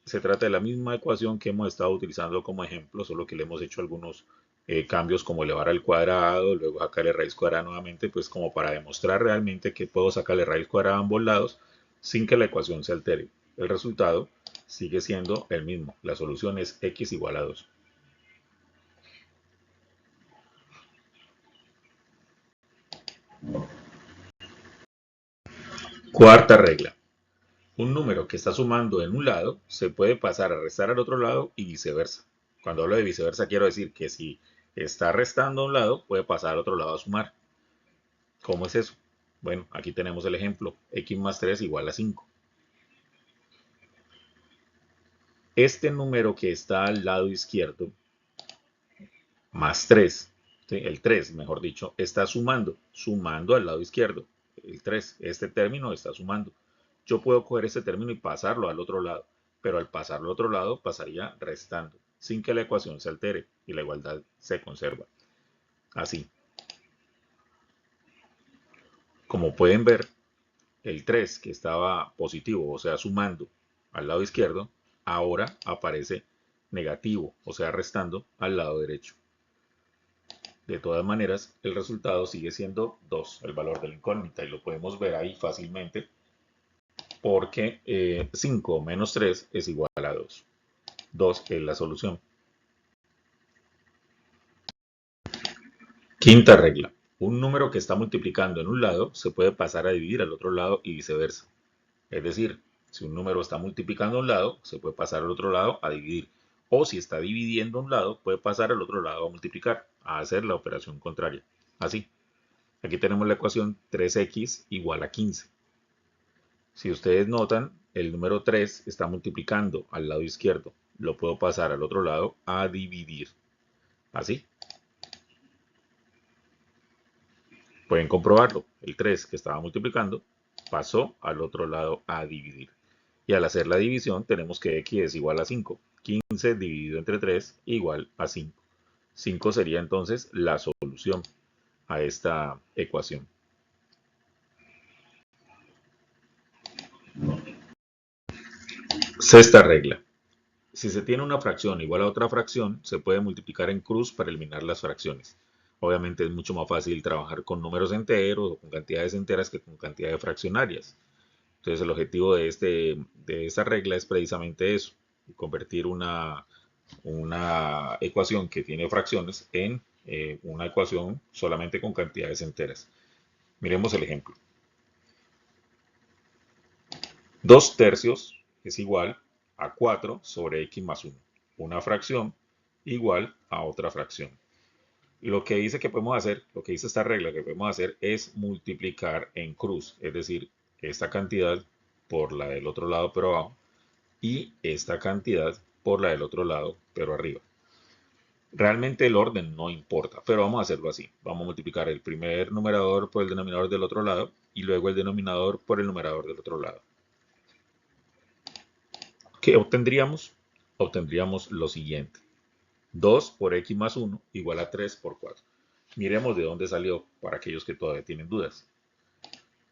se trata de la misma ecuación que hemos estado utilizando como ejemplo, solo que le hemos hecho algunos cambios como elevar al cuadrado, luego sacarle raíz cuadrada nuevamente, pues como para demostrar realmente que puedo sacarle raíz cuadrada a ambos lados sin que la ecuación se altere. El resultado sigue siendo el mismo. La solución es x igual a 2. Cuarta regla. Un número que está sumando en un lado se puede pasar a restar al otro lado y viceversa. Cuando hablo de viceversa quiero decir que si está restando a un lado puede pasar al otro lado a sumar. ¿Cómo es eso? Bueno, aquí tenemos el ejemplo. X más 3 igual a 5. Este número que está al lado izquierdo, más 3, ¿sí? El 3, mejor dicho, está sumando al lado izquierdo. el 3. Este término está sumando. Yo puedo coger este término y pasarlo al otro lado, pero al pasarlo al otro lado pasaría restando, sin que la ecuación se altere y la igualdad se conserva. Así. Como pueden ver, el 3 que estaba positivo, o sea, sumando al lado izquierdo, ahora aparece negativo, o sea, restando al lado derecho. De todas maneras, el resultado sigue siendo 2, el valor de la incógnita, y lo podemos ver ahí fácilmente porque 5 menos 3 es igual a 2. 2 es la solución. Quinta regla. Un número que está multiplicando en un lado se puede pasar a dividir al otro lado y viceversa. Es decir, si un número está multiplicando a un lado, se puede pasar al otro lado a dividir. O si está dividiendo a un lado, puede pasar al otro lado a multiplicar, a hacer la operación contraria. Así. Aquí tenemos la ecuación 3x igual a 15. Si ustedes notan, el número 3 está multiplicando al lado izquierdo. Lo puedo pasar al otro lado a dividir. Así. Pueden comprobarlo. El 3 que estaba multiplicando pasó al otro lado a dividir. Y al hacer la división tenemos que x es igual a 5. 15 dividido entre 3 igual a 5. 5 sería entonces la solución a esta ecuación. Sexta regla. Si se tiene una fracción igual a otra fracción, se puede multiplicar en cruz para eliminar las fracciones. Obviamente es mucho más fácil trabajar con números enteros o con cantidades enteras que con cantidades fraccionarias. Entonces el objetivo de esta regla es precisamente eso, convertir una ecuación que tiene fracciones en una ecuación solamente con cantidades enteras. Miremos el ejemplo. 2 tercios es igual a 4 sobre x más 1. Una fracción igual a otra fracción. Lo que dice que podemos hacer, lo que dice esta regla que podemos hacer es multiplicar en cruz, es decir, esta cantidad por la del otro lado pero abajo y esta cantidad por la del otro lado pero arriba. Realmente el orden no importa, pero vamos a hacerlo así. Vamos a multiplicar el primer numerador por el denominador del otro lado y luego el denominador por el numerador del otro lado. ¿Qué obtendríamos? Obtendríamos lo siguiente. 2 por x más 1 igual a 3 por 4. Miremos de dónde salió para aquellos que todavía tienen dudas.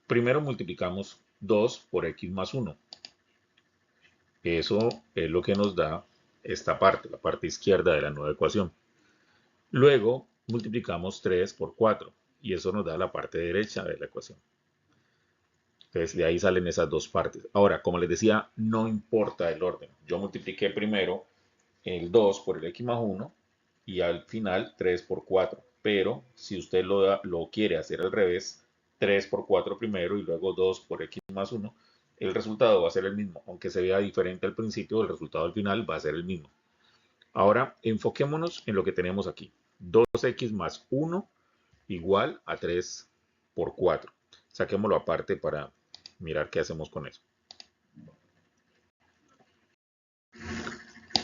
Primero multiplicamos 2 por x más 1. Eso es lo que nos da esta parte, la parte izquierda de la nueva ecuación. Luego multiplicamos 3 por 4 y eso nos da la parte derecha de la ecuación. Entonces de ahí salen esas dos partes. Ahora, como les decía, no importa el orden. Yo multipliqué primero el 2 por el x más 1 y al final 3 por 4. Pero si usted lo quiere hacer al revés, 3 por 4 primero y luego 2 por x más 1, el resultado va a ser el mismo. Aunque se vea diferente al principio, el resultado al final va a ser el mismo. Ahora, enfoquémonos en lo que tenemos aquí. 2x más 1 igual a 3 por 4. Saquémoslo aparte para mirar qué hacemos con eso.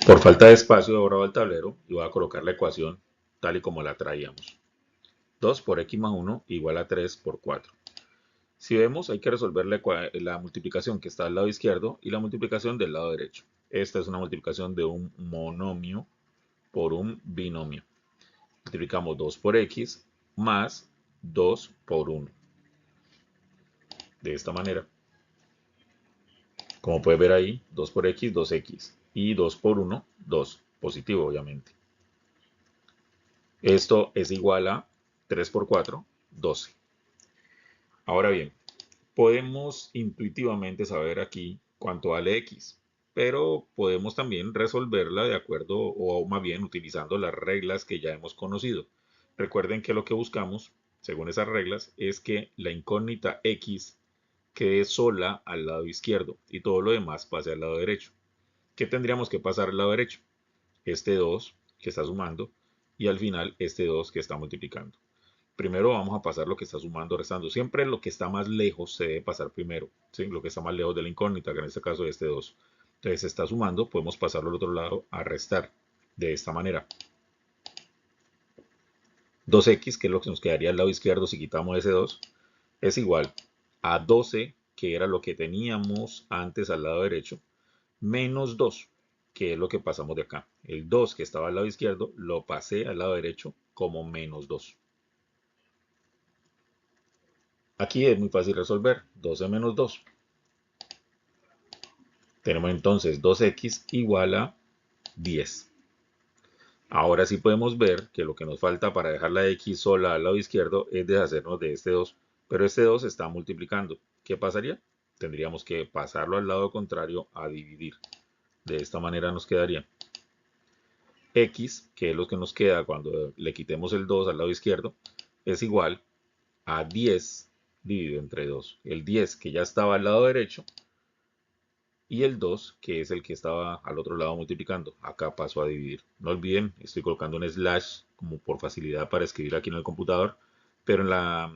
Por falta de espacio he borrado el tablero y voy a colocar la ecuación tal y como la traíamos. 2 por x más 1 igual a 3 por 4. Si vemos, hay que resolver la multiplicación que está al lado izquierdo y la multiplicación del lado derecho. Esta es una multiplicación de un monomio por un binomio. Multiplicamos 2 por x más 2 por 1. De esta manera. Como puedes ver ahí, 2 por x, 2x. Y 2 por 1, 2. Positivo, obviamente. Esto es igual a 3 por 4, 12. Ahora bien, podemos intuitivamente saber aquí cuánto vale x, pero podemos también resolverla de acuerdo o más bien utilizando las reglas que ya hemos conocido. Recuerden que lo que buscamos, según esas reglas, es que la incógnita x quede sola al lado izquierdo y todo lo demás pase al lado derecho. ¿Qué tendríamos que pasar al lado derecho? Este 2 que está sumando y al final este 2 que está multiplicando. Primero vamos a pasar lo que está sumando, restando. Siempre lo que está más lejos se debe pasar primero, ¿sí? Lo que está más lejos de la incógnita, que en este caso es este 2. Entonces se está sumando, podemos pasarlo al otro lado a restar. De esta manera. 2x, que es lo que nos quedaría al lado izquierdo si quitamos ese 2, es igual a 12, que era lo que teníamos antes al lado derecho, menos 2, que es lo que pasamos de acá. El 2 que estaba al lado izquierdo lo pasé al lado derecho como menos 2. Aquí es muy fácil resolver. 12 menos 2. Tenemos entonces 2x igual a 10. Ahora sí podemos ver que lo que nos falta para dejar la x sola al lado izquierdo es deshacernos de este 2. Pero este 2 está multiplicando. ¿Qué pasaría? Tendríamos que pasarlo al lado contrario a dividir. De esta manera nos quedaría x, que es lo que nos queda cuando le quitemos el 2 al lado izquierdo, es igual a 10 dividido entre 2. El 10 que ya estaba al lado derecho y el 2 que es el que estaba al otro lado multiplicando. Acá paso a dividir. No olviden, estoy colocando un slash como por facilidad para escribir aquí en el computador, pero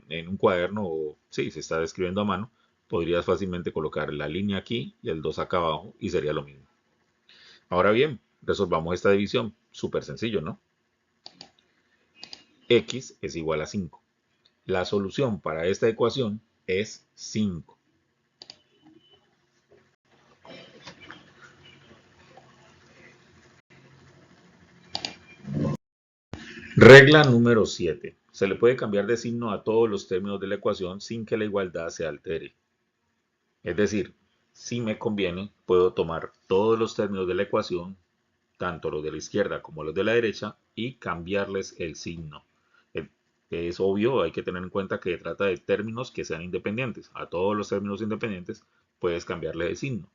en un cuaderno o si se está escribiendo a mano, podrías fácilmente colocar la línea aquí y el 2 acá abajo y sería lo mismo. Ahora bien, resolvamos esta división. Súper sencillo, ¿no? X es igual a 5. La solución para esta ecuación es 5. Regla número 7. Se le puede cambiar de signo a todos los términos de la ecuación sin que la igualdad se altere. Es decir, si me conviene, puedo tomar todos los términos de la ecuación, tanto los de la izquierda como los de la derecha, y cambiarles el signo. Es obvio, hay que tener en cuenta que se trata de términos que sean independientes. A todos los términos independientes puedes cambiarle el signo.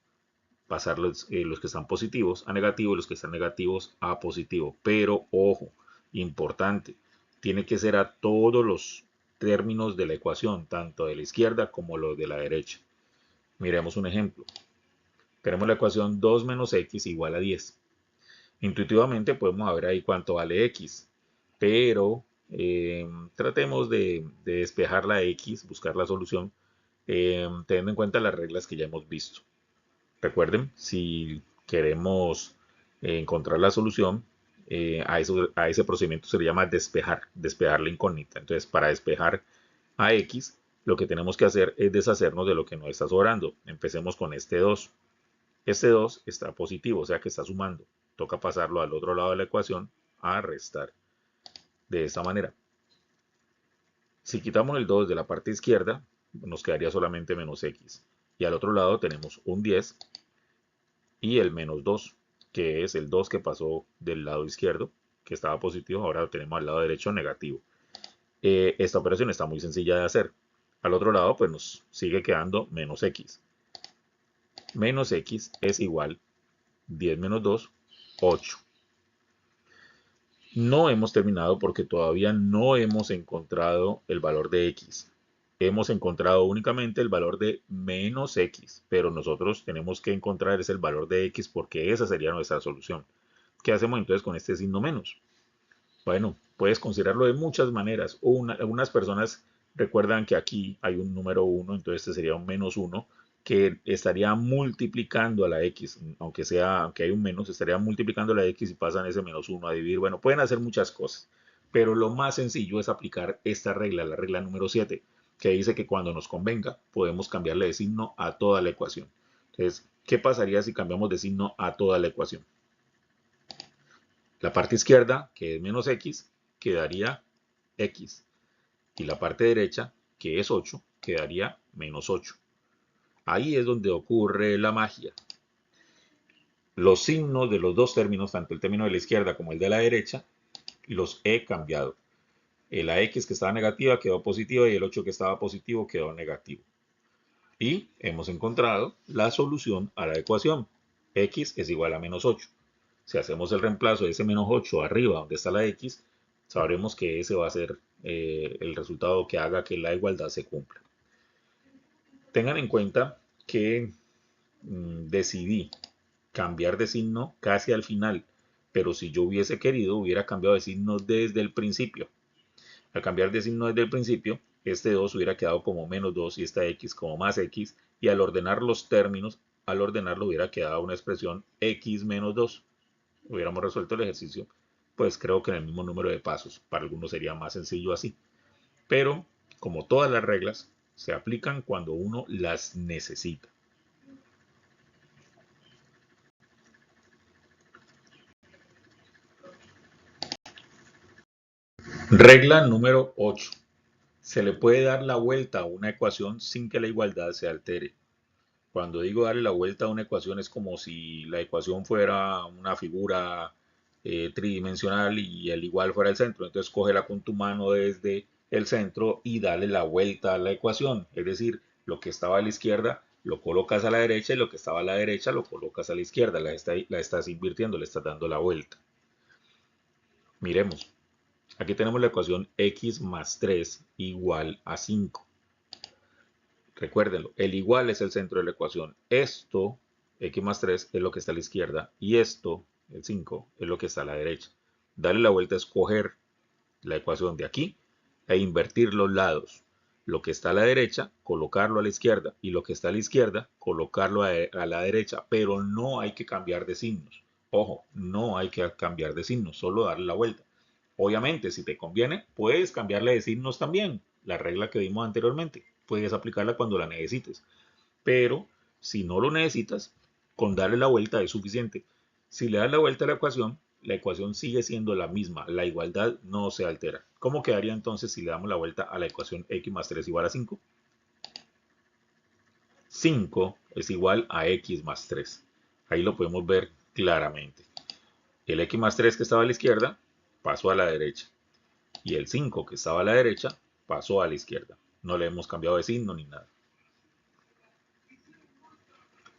Pasar los que están positivos a negativo y los que están negativos a positivo. Pero, ojo, importante, tiene que ser a todos los términos de la ecuación, tanto de la izquierda como los de la derecha. Miremos un ejemplo. Tenemos la ecuación 2 menos x igual a 10. Intuitivamente podemos ver ahí cuánto vale x, pero tratemos de despejar la x, buscar la solución, teniendo en cuenta las reglas que ya hemos visto. Recuerden, si queremos encontrar la solución, a ese procedimiento se le llama despejar la incógnita. Entonces, para despejar a x, lo que tenemos que hacer es deshacernos de lo que nos está sobrando. Empecemos con este 2. Este 2 está positivo, o sea que está sumando. Toca pasarlo al otro lado de la ecuación a restar. De esta manera. Si quitamos el 2 de la parte izquierda, nos quedaría solamente menos x. Y al otro lado tenemos un 10 y el menos 2, que es el 2 que pasó del lado izquierdo, que estaba positivo, ahora lo tenemos al lado derecho negativo. Esta operación está muy sencilla de hacer. Al otro lado, pues nos sigue quedando menos x. Menos x es igual 10 menos 2, 8. No hemos terminado porque todavía no hemos encontrado el valor de x. Hemos encontrado únicamente el valor de menos x, pero nosotros tenemos que encontrar el valor de x porque esa sería nuestra solución. ¿Qué hacemos entonces con este signo menos? Bueno, puedes considerarlo de muchas maneras. Algunas personas recuerdan que aquí hay un número 1, entonces este sería un menos 1, que estaría multiplicando a la x, aunque hay un menos, estaría multiplicando a la x y pasan ese menos 1 a dividir. Bueno, pueden hacer muchas cosas, pero lo más sencillo es aplicar esta regla, la regla número 7, que dice que cuando nos convenga podemos cambiarle de signo a toda la ecuación. Entonces, ¿qué pasaría si cambiamos de signo a toda la ecuación? La parte izquierda, que es menos x, quedaría x. Y la parte derecha, que es 8, quedaría menos 8. Ahí es donde ocurre la magia. Los signos de los dos términos, tanto el término de la izquierda como el de la derecha, los he cambiado. La x que estaba negativa quedó positiva y el 8 que estaba positivo quedó negativo. Y hemos encontrado la solución a la ecuación. X es igual a menos 8. Si hacemos el reemplazo de ese menos 8 arriba donde está la x, sabremos que ese va a ser el resultado que haga que la igualdad se cumpla. Tengan en cuenta que decidí cambiar de signo casi al final, pero si yo hubiese querido, hubiera cambiado de signo desde el principio. Al cambiar de signo desde el principio, este 2 hubiera quedado como menos 2 y esta x como más x, y al ordenar los términos, al ordenarlo hubiera quedado una expresión x menos 2. Hubiéramos resuelto el ejercicio, pues creo que en el mismo número de pasos. Para algunos sería más sencillo así. Pero, como todas las reglas, Se aplican cuando uno las necesita. Regla número 8. Se le puede dar la vuelta a una ecuación sin que la igualdad se altere. Cuando digo darle la vuelta a una ecuación es como si la ecuación fuera una figura tridimensional y el igual fuera el centro. Entonces cógela con tu mano desde el centro y dale la vuelta a la ecuación. Es decir, lo que estaba a la izquierda lo colocas a la derecha y lo que estaba a la derecha lo colocas a la izquierda. La estás invirtiendo, le estás dando la vuelta. Miremos. Aquí tenemos la ecuación x más 3 igual a 5. Recuérdenlo, el igual es el centro de la ecuación. Esto, x más 3, es lo que está a la izquierda y esto, el 5, es lo que está a la derecha. Darle la vuelta es coger la ecuación de aquí e invertir los lados. Lo que está a la derecha, colocarlo a la izquierda y lo que está a la izquierda, colocarlo a la derecha, pero no hay que cambiar de signos. Ojo, no hay que cambiar de signos, solo darle la vuelta. Obviamente, si te conviene, puedes cambiarle de signos también, la regla que vimos anteriormente. Puedes aplicarla cuando la necesites. Pero si no lo necesitas, con darle la vuelta es suficiente. Si le das la vuelta a la ecuación sigue siendo la misma. La igualdad no se altera. ¿Cómo quedaría entonces si le damos la vuelta a la ecuación x más 3 igual a 5? 5 es igual a x más 3. Ahí lo podemos ver claramente. El x más 3 que estaba a la izquierda pasó a la derecha. Y el 5 que estaba a la derecha pasó a la izquierda. No le hemos cambiado de signo ni nada.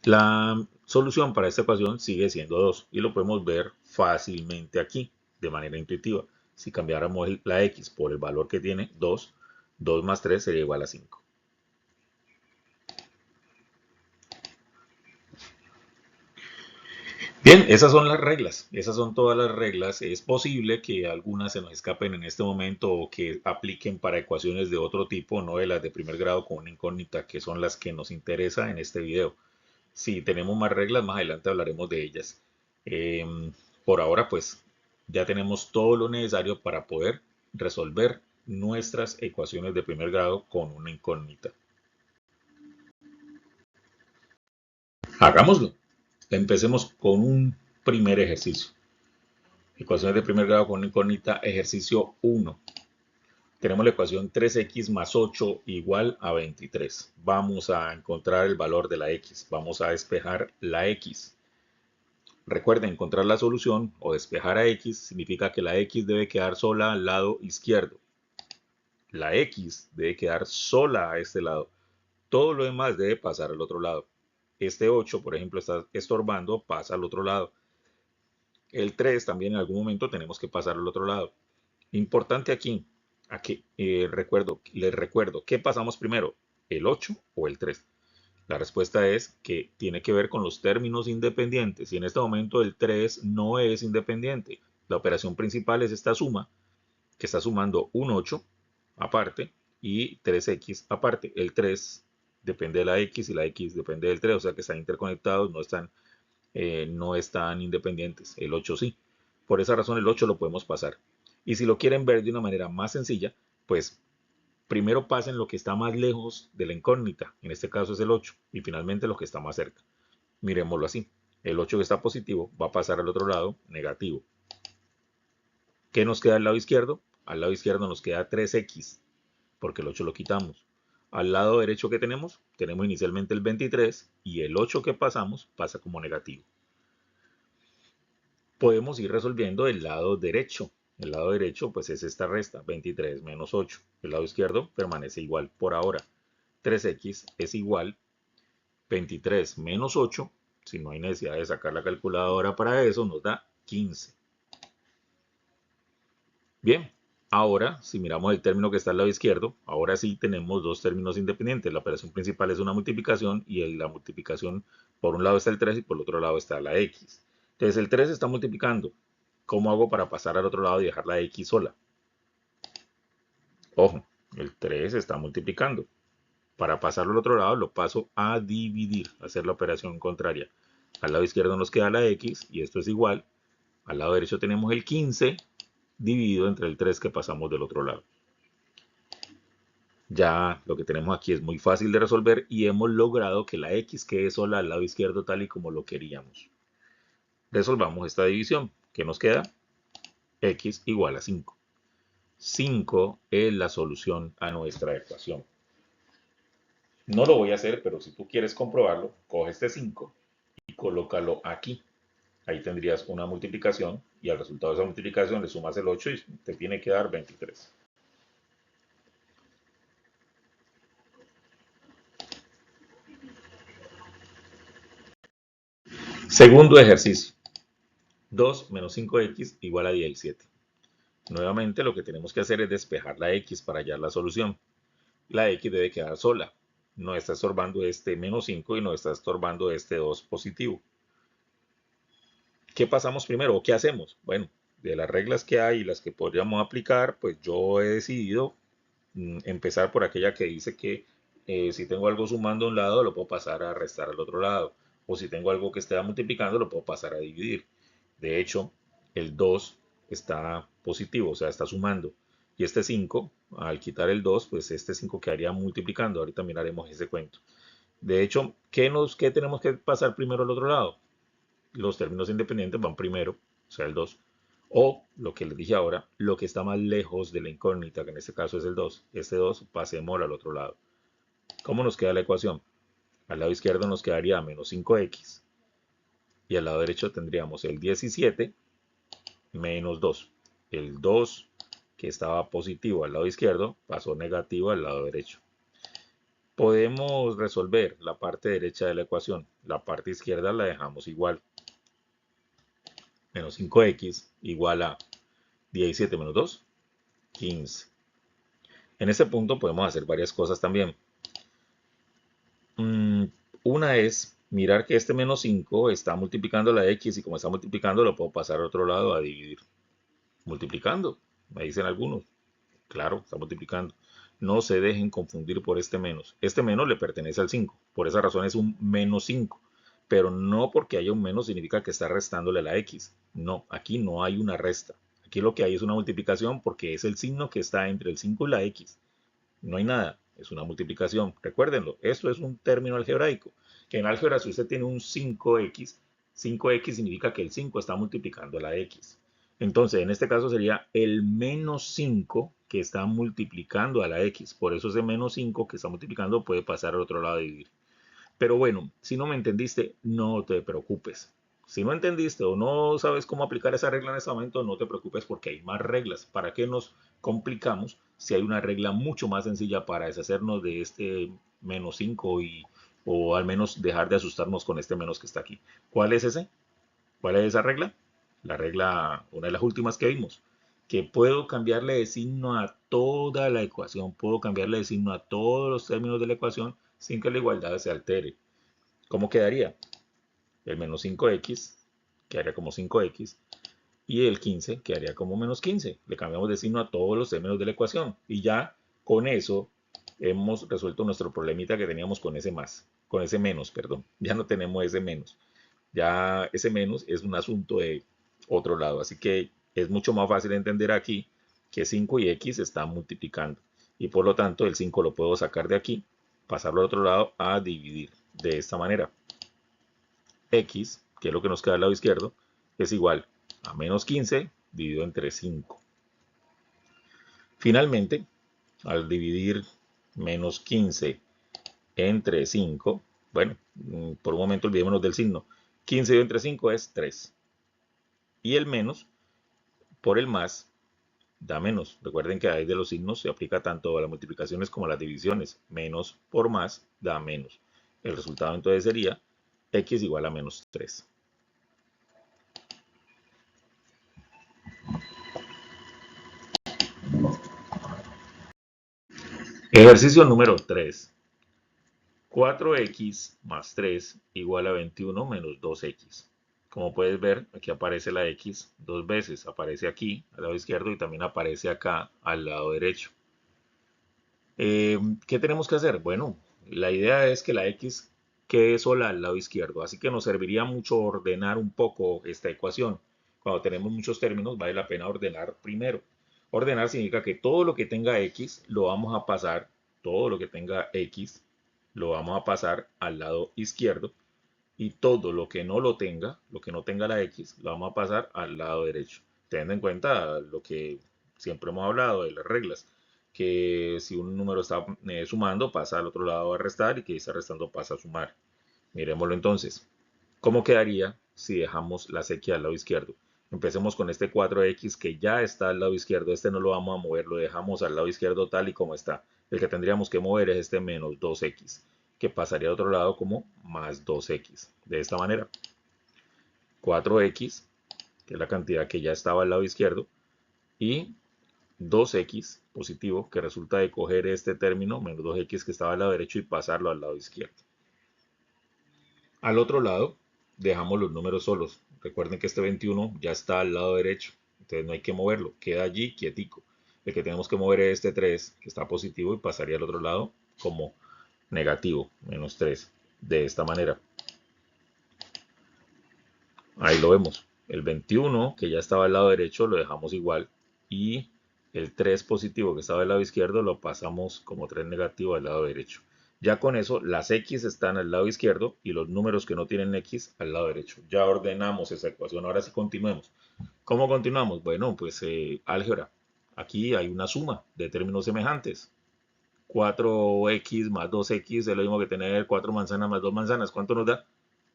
La solución para esta ecuación sigue siendo 2 y lo podemos ver fácilmente aquí de manera intuitiva. Si cambiáramos la x por el valor que tiene 2, 2 más 3 sería igual a 5. Bien, esas son las reglas, esas son todas las reglas. Es posible que algunas se nos escapen en este momento o que apliquen para ecuaciones de otro tipo, no de las de primer grado con una incógnita, que son las que nos interesa en este video. Si tenemos más reglas, más adelante hablaremos de ellas. Por ahora, pues ya tenemos todo lo necesario para poder resolver nuestras ecuaciones de primer grado con una incógnita. Hagámoslo. Empecemos con un primer ejercicio. Ecuaciones de primer grado con una incógnita, ejercicio 1. Tenemos la ecuación 3x más 8 igual a 23. Vamos a encontrar el valor de la x. Vamos a despejar la x. Recuerden, encontrar la solución o despejar a x significa que la x debe quedar sola al lado izquierdo. La x debe quedar sola a este lado. Todo lo demás debe pasar al otro lado. Este 8, por ejemplo, está estorbando, pasa al otro lado. El 3 también en algún momento tenemos que pasar al otro lado. Importante aquí les recuerdo, ¿qué pasamos primero? ¿El 8 o el 3? La respuesta es que tiene que ver con los términos independientes y en este momento el 3 no es independiente. La operación principal es esta suma, que está sumando un 8 aparte y 3x aparte. El 3 depende de la x y la x depende del 3, o sea que están interconectados, no están independientes. El 8 sí. Por esa razón el 8 lo podemos pasar. Y si lo quieren ver de una manera más sencilla, pues primero pasen lo que está más lejos de la incógnita, en este caso es el 8, y finalmente lo que está más cerca. Miremoslo así. El 8 que está positivo va a pasar al otro lado negativo. ¿Qué nos queda al lado izquierdo? Al lado izquierdo nos queda 3x, porque el 8 lo quitamos. Al lado derecho que tenemos inicialmente el 23 y el 8 que pasamos pasa como negativo. Podemos ir resolviendo el lado derecho. El lado derecho pues es esta resta, 23 menos 8. El lado izquierdo permanece igual por ahora. 3x es igual 23 menos 8. Si no hay necesidad de sacar la calculadora para eso, nos da 15. Bien, ahora si miramos el término que está al lado izquierdo, ahora sí tenemos dos términos independientes. La operación principal es una multiplicación y la multiplicación por un lado está el 3 y por el otro lado está la x. Entonces el 3 está multiplicando. ¿Cómo hago para pasar al otro lado y dejar la x sola? Ojo, el 3 está multiplicando. Para pasarlo al otro lado lo paso a dividir, hacer la operación contraria. Al lado izquierdo nos queda la x y esto es igual. Al lado derecho tenemos el 15 dividido entre el 3 que pasamos del otro lado. Ya lo que tenemos aquí es muy fácil de resolver y hemos logrado que la x quede sola al lado izquierdo tal y como lo queríamos. Resolvamos esta división. ¿Qué nos queda? X igual a 5. 5 es la solución a nuestra ecuación. No lo voy a hacer, pero si tú quieres comprobarlo, coge este 5 y colócalo aquí. Ahí tendrías una multiplicación y al resultado de esa multiplicación le sumas el 8 y te tiene que dar 23. Segundo ejercicio. 2 menos 5x igual a 17. Nuevamente lo que tenemos que hacer es despejar la x para hallar la solución. La x debe quedar sola. No está estorbando este menos 5 y no está estorbando este 2 positivo. ¿Qué pasamos primero o qué hacemos? Bueno, de las reglas que hay y las que podríamos aplicar, pues yo he decidido empezar por aquella que dice que si tengo algo sumando a un lado, lo puedo pasar a restar al otro lado. O si tengo algo que esté multiplicando, lo puedo pasar a dividir. De hecho, el 2 está positivo, o sea, está sumando. Y este 5, al quitar el 2, pues este 5 quedaría multiplicando. Ahorita miraremos ese cuento. De hecho, ¿qué tenemos que pasar primero al otro lado? Los términos independientes van primero, o sea, el 2. O, lo que les dije ahora, lo que está más lejos de la incógnita, que en este caso es el 2. Este 2 pasemos al otro lado. ¿Cómo nos queda la ecuación? Al lado izquierdo nos quedaría menos 5x. Y al lado derecho tendríamos el 17 menos 2. El 2 que estaba positivo al lado izquierdo pasó negativo al lado derecho. Podemos resolver la parte derecha de la ecuación. La parte izquierda la dejamos igual. Menos 5x igual a 17 menos 2, 15. En este punto podemos hacer varias cosas también. Una es mirar que este menos 5 está multiplicando la x y como está multiplicando lo puedo pasar al otro lado a dividir. Multiplicando, me dicen algunos. Claro, está multiplicando. No se dejen confundir por este menos. Este menos le pertenece al 5. Por esa razón es un menos 5. Pero no porque haya un menos significa que está restándole la x. No, aquí no hay una resta. Aquí lo que hay es una multiplicación porque es el signo que está entre el 5 y la x. No hay nada, es una multiplicación. Recuérdenlo, esto es un término algebraico. Que en álgebra si usted tiene un 5x, 5x significa que el 5 está multiplicando a la x. Entonces, en este caso sería el menos 5 que está multiplicando a la x. Por eso ese menos 5 que está multiplicando puede pasar al otro lado a dividir. Pero bueno, si no me entendiste, no te preocupes. Si no entendiste o no sabes cómo aplicar esa regla en este momento, no te preocupes porque hay más reglas. ¿Para qué nos complicamos si hay una regla mucho más sencilla para deshacernos de este menos 5 o al menos dejar de asustarnos con este menos que está aquí? ¿Cuál es ese? ¿Cuál es esa regla? La regla, una de las últimas que vimos, que puedo cambiarle de signo a toda la ecuación, puedo cambiarle de signo a todos los términos de la ecuación sin que la igualdad se altere. ¿Cómo quedaría? El menos 5x quedaría como 5x y el 15 quedaría como menos 15. Le cambiamos de signo a todos los términos de la ecuación y ya con eso hemos resuelto nuestro problemita que teníamos con ese más, con ese menos, perdón. Ya no tenemos ese menos. Ya ese menos es un asunto de otro lado. Así que es mucho más fácil entender aquí que 5 y x están multiplicando. Y por lo tanto el 5 lo puedo sacar de aquí, pasarlo al otro lado a dividir. De esta manera, x, que es lo que nos queda al lado izquierdo, es igual a menos 15 dividido entre 5. Finalmente, al dividir menos 15 entre 5, bueno, por un momento olvidémonos del signo. 15 dividido entre 5 es 3. Y el menos por el más da menos. Recuerden que ahí de los signos se aplica tanto a las multiplicaciones como a las divisiones. Menos por más da menos. El resultado entonces sería x igual a menos 3. Ejercicio número 3. 4x más 3 igual a 21 menos 2x. Como puedes ver, aquí aparece la x dos veces. Aparece aquí al lado izquierdo y también aparece acá al lado derecho. ¿Qué tenemos que hacer? Bueno, la idea es que la x quede sola al lado izquierdo. Así que nos serviría mucho ordenar un poco esta ecuación. Cuando tenemos muchos términos, vale la pena ordenar primero. Ordenar significa que todo lo que tenga x lo vamos a pasar todo lo que tenga X lo vamos a pasar al lado izquierdo y todo lo que no lo tenga, lo que no tenga la X, lo vamos a pasar al lado derecho. Teniendo en cuenta lo que siempre hemos hablado de las reglas, que si un número está sumando pasa al otro lado a restar y que está restando pasa a sumar. Miremoslo entonces. ¿Cómo quedaría si dejamos las X al lado izquierdo? Empecemos con este 4X que ya está al lado izquierdo. Este no lo vamos a mover, lo dejamos al lado izquierdo tal y como está. El que tendríamos que mover es este menos 2X, que pasaría a otro lado como más 2X. De esta manera, 4X, que es la cantidad que ya estaba al lado izquierdo, y 2X positivo, que resulta de coger este término, menos 2X que estaba al lado derecho, y pasarlo al lado izquierdo. Al otro lado, dejamos los números solos. Recuerden que este 21 ya está al lado derecho, entonces no hay que moverlo, queda allí quietico. El que tenemos que mover es este 3, que está positivo, y pasaría al otro lado como negativo, menos 3, de esta manera. Ahí lo vemos. El 21, que ya estaba al lado derecho, lo dejamos igual, y el 3 positivo que estaba al lado izquierdo lo pasamos como 3 negativo al lado derecho. Ya con eso, las X están al lado izquierdo y los números que no tienen X al lado derecho. Ya ordenamos esa ecuación. Ahora sí continuemos. ¿Cómo continuamos? Bueno, pues álgebra. Aquí hay una suma de términos semejantes. 4X más 2X es lo mismo que tener 4 manzanas más 2 manzanas. ¿Cuánto nos da?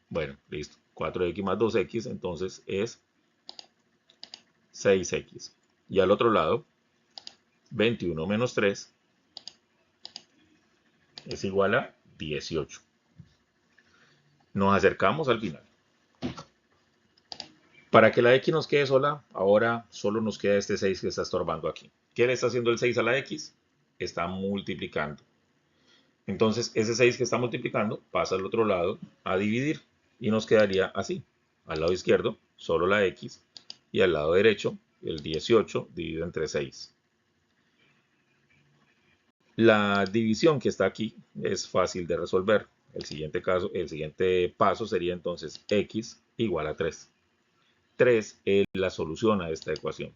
Bueno, listo. 4X más 2X entonces es 6X. Y al otro lado, 21 menos 3 es igual a 18. Nos acercamos al final. Para que la X nos quede sola, ahora solo nos queda este 6 que está estorbando aquí. ¿Qué le está haciendo el 6 a la X? Está multiplicando. Entonces, ese 6 que está multiplicando pasa al otro lado a dividir y nos quedaría así. Al lado izquierdo, solo la X, y al lado derecho, el 18 dividido entre 6. La división que está aquí es fácil de resolver. El siguiente paso sería entonces X igual a 3. 3 es la solución a esta ecuación.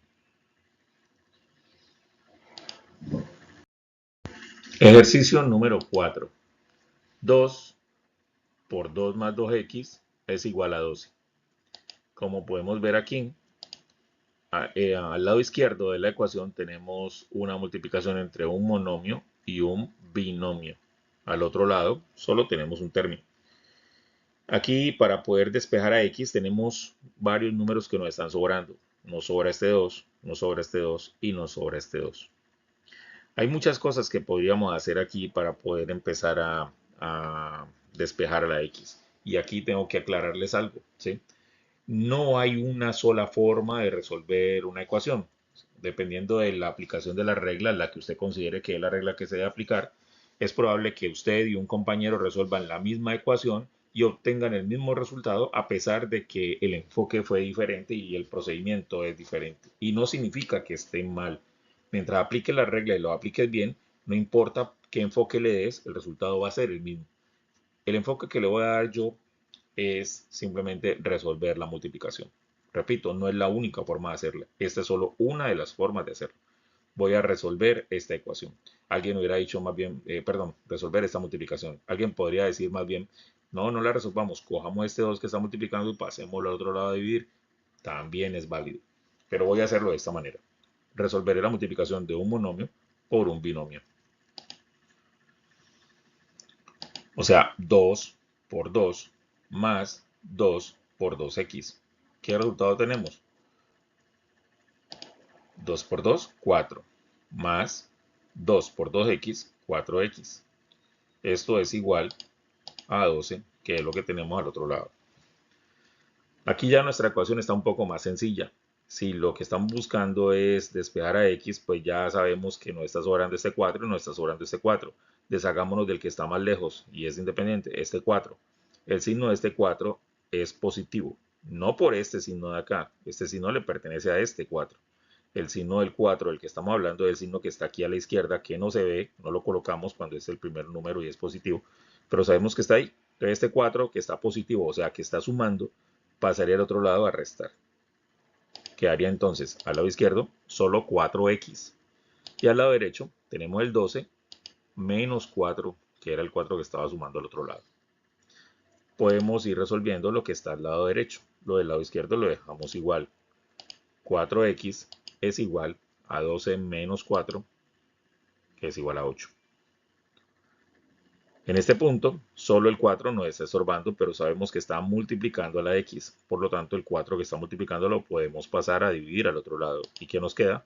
Ejercicio número 4. 2 por 2 más 2X es igual a 12. Como podemos ver aquí, al lado izquierdo de la ecuación tenemos una multiplicación entre un monomio y un binomio. Al otro lado solo tenemos un término. Aquí para poder despejar a X tenemos varios números que nos están sobrando. Nos sobra este 2, nos sobra este 2 y nos sobra este 2. Hay muchas cosas que podríamos hacer aquí para poder empezar a despejar a la X. Y aquí tengo que aclararles algo, ¿sí? No hay una sola forma de resolver una ecuación. Dependiendo de la aplicación de la regla, la que usted considere que es la regla que se debe aplicar, es probable que usted y un compañero resuelvan la misma ecuación y obtengan el mismo resultado a pesar de que el enfoque fue diferente y el procedimiento es diferente. Y no significa que estén mal. Mientras aplique la regla y lo apliques bien, no importa qué enfoque le des, el resultado va a ser el mismo. El enfoque que le voy a dar yo es simplemente resolver la multiplicación. Repito, no es la única forma de hacerla. Esta es solo una de las formas de hacerlo. Voy a resolver esta ecuación. Alguien hubiera dicho más bien, resolver esta multiplicación. Alguien podría decir más bien, no, no la resolvamos. Cojamos este 2 que está multiplicando y pasémoslo al otro lado a dividir. También es válido. Pero voy a hacerlo de esta manera. Resolveré la multiplicación de un monomio por un binomio. O sea, 2 por 2 más 2 por 2x. ¿Qué resultado tenemos? 2 por 2, 4. Más 2 por 2x, 4x. Esto es igual a 12, que es lo que tenemos al otro lado. Aquí ya nuestra ecuación está un poco más sencilla. Si lo que estamos buscando es despejar a x, pues ya sabemos que no está sobrando este 4 y no está sobrando este 4. Deshagámonos del que está más lejos y es independiente, este 4. El signo de este 4 es positivo, no por este signo de acá. Este signo le pertenece a este 4. El signo del 4, del que estamos hablando, es el signo que está aquí a la izquierda, que no se ve, no lo colocamos cuando es el primer número y es positivo, pero sabemos que está ahí. Entonces este 4 que está positivo, o sea que está sumando, pasaría al otro lado a restar. Quedaría entonces al lado izquierdo solo 4x. Y al lado derecho tenemos el 12 menos 4, que era el 4 que estaba sumando al otro lado. Podemos ir resolviendo lo que está al lado derecho. Lo del lado izquierdo lo dejamos igual. 4x es igual a 12 menos 4, que es igual a 8. En este punto, solo el 4 nos está estorbando, pero sabemos que está multiplicando a la x. Por lo tanto, el 4 que está multiplicando lo podemos pasar a dividir al otro lado. ¿Y qué nos queda?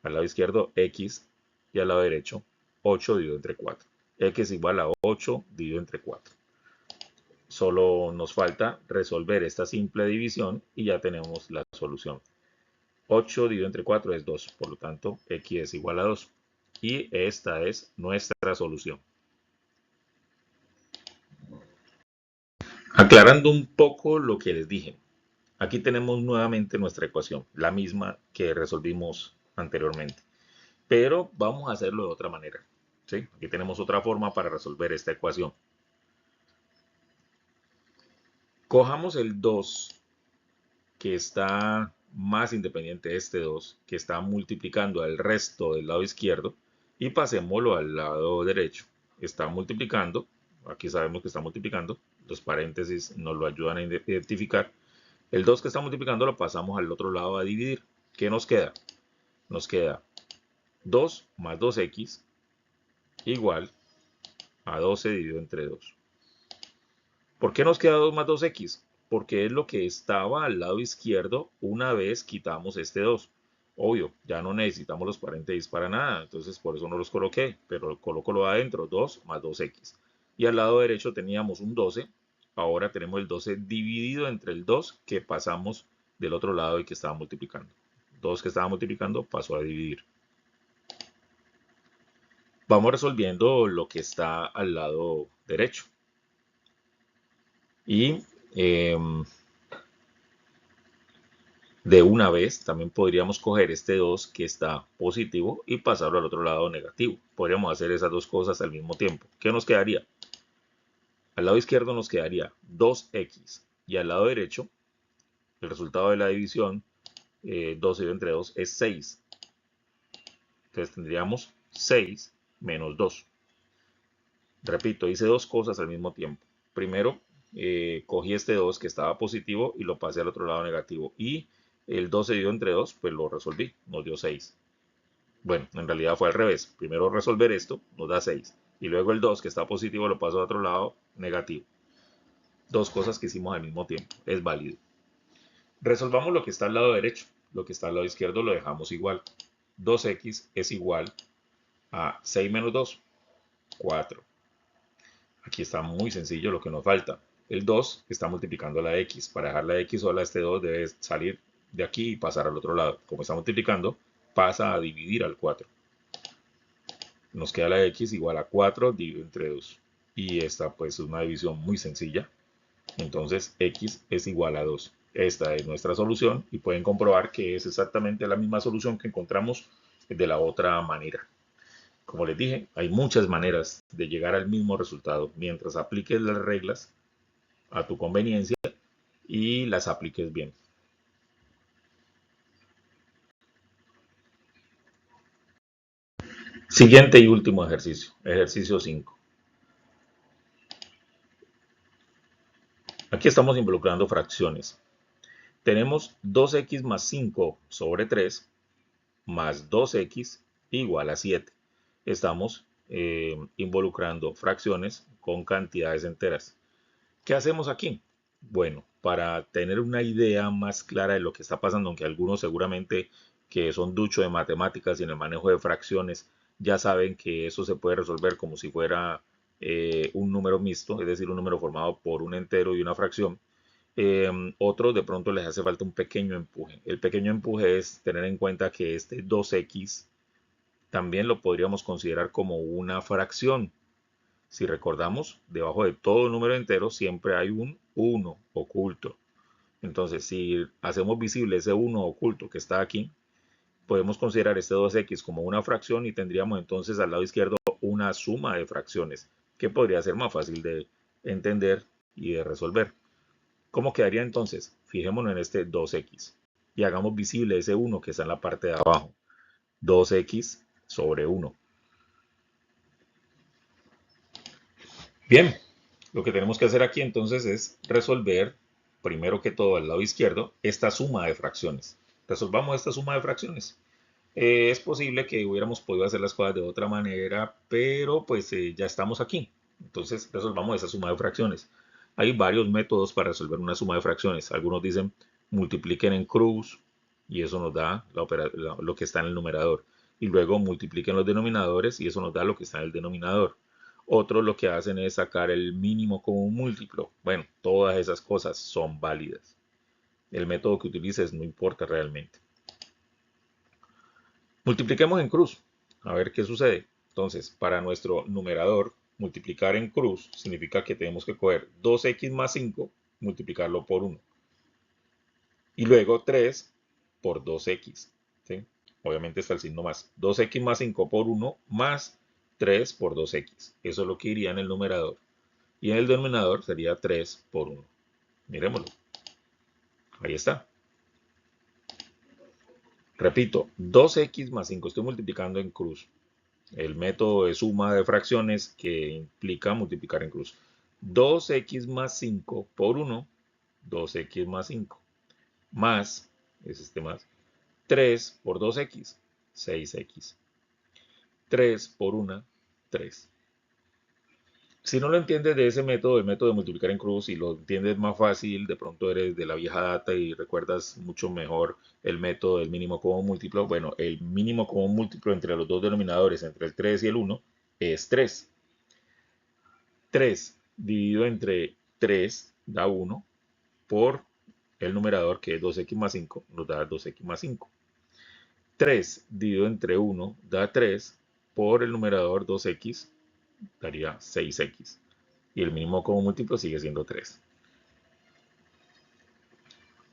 Al lado izquierdo, x, y al lado derecho, 8 dividido entre 4. X igual a 8 dividido entre 4. Solo nos falta resolver esta simple división y ya tenemos la solución. 8 dividido entre 4 es 2, por lo tanto, x es igual a 2. Y esta es nuestra solución. Aclarando un poco lo que les dije, aquí tenemos nuevamente nuestra ecuación, la misma que resolvimos anteriormente, pero vamos a hacerlo de otra manera. ¿Sí? Aquí tenemos otra forma para resolver esta ecuación. Cojamos el 2, que está más independiente de este 2, que está multiplicando al resto del lado izquierdo, y pasémoslo al lado derecho. Está multiplicando, aquí sabemos que está multiplicando, los paréntesis nos lo ayudan a identificar. El 2 que está multiplicando lo pasamos al otro lado a dividir. ¿Qué nos queda? Nos queda 2 más 2x igual a 12 dividido entre 2. ¿Por qué nos queda 2 más 2x? Porque es lo que estaba al lado izquierdo una vez quitamos este 2. Obvio, ya no necesitamos los paréntesis para nada, entonces por eso no los coloqué, pero coloco lo adentro, 2 más 2x. Y al lado derecho teníamos un 12, ahora tenemos el 12 dividido entre el 2 que pasamos del otro lado y que estaba multiplicando. 2 que estaba multiplicando pasó a dividir. Vamos resolviendo lo que está al lado derecho. Y de una vez también podríamos coger este 2 que está positivo y pasarlo al otro lado negativo. Podríamos hacer esas dos cosas al mismo tiempo. ¿Qué nos quedaría? Al lado izquierdo nos quedaría 2x y al lado derecho el resultado de la división 12 entre 2 es 6. Entonces tendríamos 6 menos 2. Repito, hice dos cosas al mismo tiempo. Primero, cogí este 2 que estaba positivo y lo pasé al otro lado negativo. Y el 12 dividido entre 2, pues lo resolví, nos dio 6. Bueno, en realidad fue al revés. Primero resolver esto nos da 6. Y luego el 2 que está positivo lo paso al otro lado negativo. Dos cosas que hicimos al mismo tiempo. Es válido. Resolvamos lo que está al lado derecho. Lo que está al lado izquierdo lo dejamos igual. 2x es igual a 6 menos 2, 4. Aquí está muy sencillo lo que nos falta. El 2 está multiplicando a la x. Para dejar la x sola, este 2 debe salir de aquí y pasar al otro lado. Como está multiplicando, pasa a dividir al 4. Nos queda la x igual a 4 dividido entre 2. Y esta pues es una división muy sencilla. Entonces x es igual a 2. Esta es nuestra solución y pueden comprobar que es exactamente la misma solución que encontramos de la otra manera. Como les dije, hay muchas maneras de llegar al mismo resultado mientras apliques las reglas a tu conveniencia y las apliques bien. Siguiente y último ejercicio, ejercicio 5. Aquí estamos involucrando fracciones. Tenemos 2x más 5 sobre 3 más 2x igual a 7. Estamos involucrando fracciones con cantidades enteras. ¿Qué hacemos aquí? Bueno, para tener una idea más clara de lo que está pasando, aunque algunos seguramente que son duchos de matemáticas y en el manejo de fracciones ya saben que eso se puede resolver como si fuera un número mixto, es decir, un número formado por un entero y una fracción. Otros de pronto les hace falta un pequeño empuje. El pequeño empuje es tener en cuenta que este 2x también lo podríamos considerar como una fracción. Si recordamos, debajo de todo número entero siempre hay un 1 oculto. Entonces, si hacemos visible ese 1 oculto que está aquí, podemos considerar este 2x como una fracción y tendríamos entonces al lado izquierdo una suma de fracciones, que podría ser más fácil de entender y de resolver. ¿Cómo quedaría entonces? Fijémonos en este 2x y hagamos visible ese 1 que está en la parte de abajo. 2x sobre 1. Bien, lo que tenemos que hacer aquí entonces es resolver, primero que todo al lado izquierdo, esta suma de fracciones. Resolvamos esta suma de fracciones. Es posible que hubiéramos podido hacer las cosas de otra manera, pero pues ya estamos aquí. Entonces resolvamos esa suma de fracciones. Hay varios métodos para resolver una suma de fracciones. Algunos dicen multipliquen en cruz y eso nos da lo que está en el numerador. Y luego multipliquen los denominadores y eso nos da lo que está en el denominador. Otros lo que hacen es sacar el mínimo común múltiplo. Bueno, todas esas cosas son válidas. El método que utilices no importa realmente. Multipliquemos en cruz, a ver qué sucede. Entonces, para nuestro numerador, multiplicar en cruz significa que tenemos que coger 2x más 5, multiplicarlo por 1. Y luego 3 por 2x. ¿Sí? Obviamente está el signo más. 2x más 5 por 1 más 3 por 2x. Eso es lo que iría en el numerador. Y en el denominador sería 3 por 1. Miremoslo. Ahí está. Repito, 2x más 5. Estoy multiplicando en cruz. El método de suma de fracciones que implica multiplicar en cruz. 2x más 5 por 1, 2x más 5, más, es este más, 3 por 2x, 6x. 3 por 1, 3. Si no lo entiendes de ese método, el método de multiplicar en cruz, y lo entiendes más fácil, de pronto eres de la vieja data y recuerdas mucho mejor el método del mínimo común múltiplo. Bueno, el mínimo común múltiplo entre los dos denominadores, entre el 3 y el 1, es 3. 3 dividido entre 3 da 1 por el numerador que es 2x más 5, nos da 2x más 5. 3 dividido entre 1 da 3 por el numerador 2x daría 6x. Y el mínimo común múltiplo sigue siendo 3.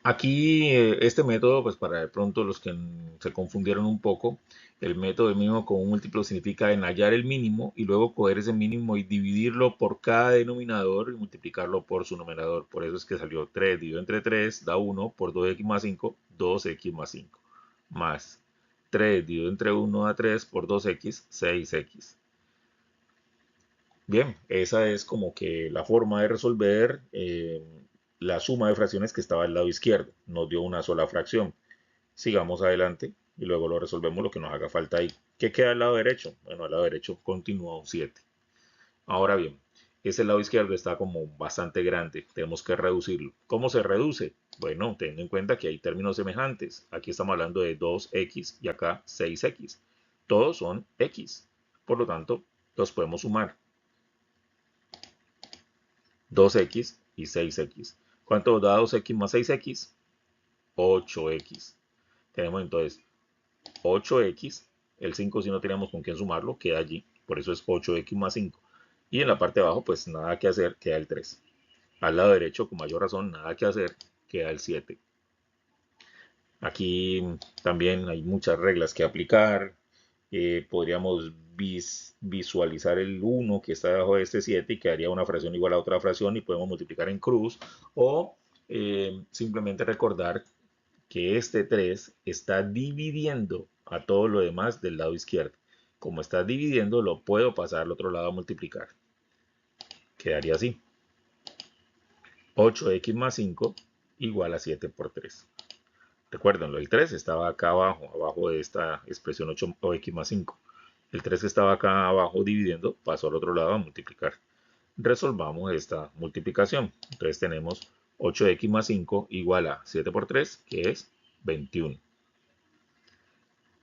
Aquí este método, pues para de pronto los que se confundieron un poco, el método del mínimo común múltiplo significa en hallar el mínimo y luego coger ese mínimo y dividirlo por cada denominador y multiplicarlo por su numerador. Por eso es que salió 3 dividido entre 3 da 1 por 2x más 5, 2x más 5. Más 3 dividido entre 1 da 3 por 2x, 6x. Bien, esa es como que la forma de resolver la suma de fracciones que estaba al lado izquierdo. Nos dio una sola fracción. Sigamos adelante y luego lo resolvemos lo que nos haga falta ahí. ¿Qué queda al lado derecho? Bueno, al lado derecho continúa un 7. Ahora bien, ese lado izquierdo está como bastante grande. Tenemos que reducirlo. ¿Cómo se reduce? Bueno, teniendo en cuenta que hay términos semejantes. Aquí estamos hablando de 2x y acá 6x. Todos son x. Por lo tanto, los podemos sumar. 2x y 6x. ¿Cuánto da 2x más 6x? 8x. Tenemos entonces 8x. El 5 si no tenemos con quién sumarlo, queda allí. Por eso es 8x más 5. Y en la parte de abajo, pues nada que hacer, queda el 3. Al lado derecho, con mayor razón, nada que hacer, queda el 7. Aquí también hay muchas reglas que aplicar. Podríamos visualizar el 1 que está debajo de este 7 y quedaría una fracción igual a otra fracción y podemos multiplicar en cruz o simplemente recordar que este 3 está dividiendo a todo lo demás del lado izquierdo. Como está dividiendo, lo puedo pasar al otro lado a multiplicar. Quedaría así. 8x más 5 igual a 7 por 3. Recuérdenlo, el 3 estaba acá abajo, abajo de esta expresión 8x más 5. El 3 que estaba acá abajo dividiendo pasó al otro lado a multiplicar. Resolvamos esta multiplicación. Entonces tenemos 8x más 5 igual a 7 por 3, que es 21.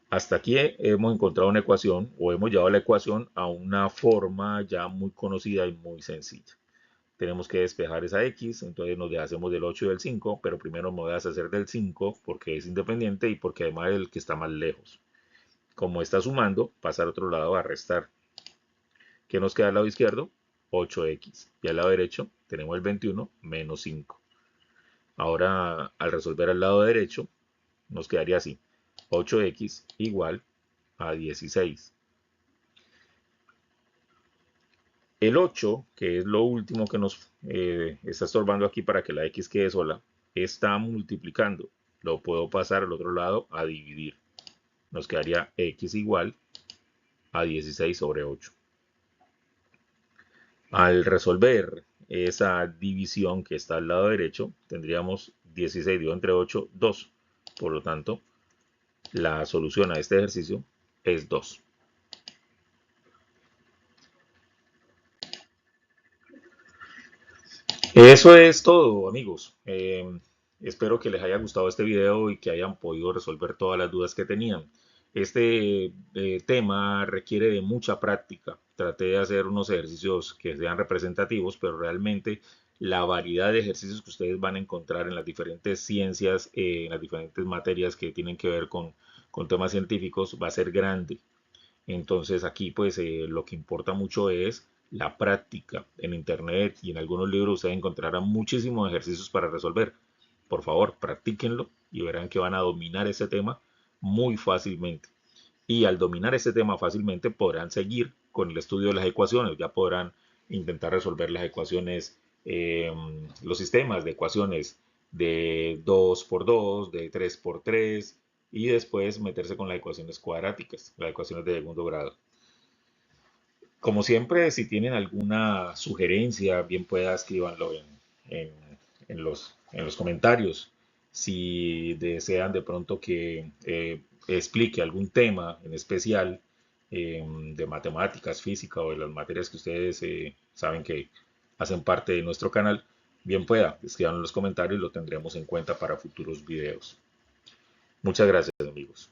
Hasta aquí hemos encontrado una ecuación o hemos llevado la ecuación a una forma ya muy conocida y muy sencilla. Tenemos que despejar esa x, entonces nos deshacemos del 8 y del 5, pero primero me voy a deshacer del 5 porque es independiente y porque además es el que está más lejos. Como está sumando, pasa al otro lado a restar. ¿Qué nos queda al lado izquierdo? 8x. Y al lado derecho tenemos el 21 menos 5. Ahora, al resolver al lado derecho, nos quedaría así. 8x igual a 16. El 8, que es lo último que nos está estorbando aquí para que la x quede sola, está multiplicando. Lo puedo pasar al otro lado a dividir. Nos quedaría x igual a 16 sobre 8. Al resolver esa división que está al lado derecho, tendríamos 16 dividido entre 8, 2. Por lo tanto, la solución a este ejercicio es 2. Eso es todo, amigos. Espero que les haya gustado este video y que hayan podido resolver todas las dudas que tenían. Este tema requiere de mucha práctica. Traté de hacer unos ejercicios que sean representativos, pero realmente la variedad de ejercicios que ustedes van a encontrar en las diferentes ciencias, en las diferentes materias que tienen que ver con temas científicos, va a ser grande. Entonces aquí pues lo que importa mucho es la práctica. En internet y en algunos libros ustedes encontrarán muchísimos ejercicios para resolver. Por favor, practíquenlo y verán que van a dominar ese tema muy fácilmente. Y al dominar ese tema fácilmente podrán seguir con el estudio de las ecuaciones. Ya podrán intentar resolver las ecuaciones, los sistemas de ecuaciones de 2 por 2, de 3 por 3 y después meterse con las ecuaciones cuadráticas, las ecuaciones de segundo grado. Como siempre, si tienen alguna sugerencia, bien pueda escribanlo en- en los comentarios. Si desean de pronto que explique algún tema en especial de matemáticas, física o de las materias que ustedes saben que hacen parte de nuestro canal, bien pueda, escriban en los comentarios y lo tendremos en cuenta para futuros videos. Muchas gracias, amigos.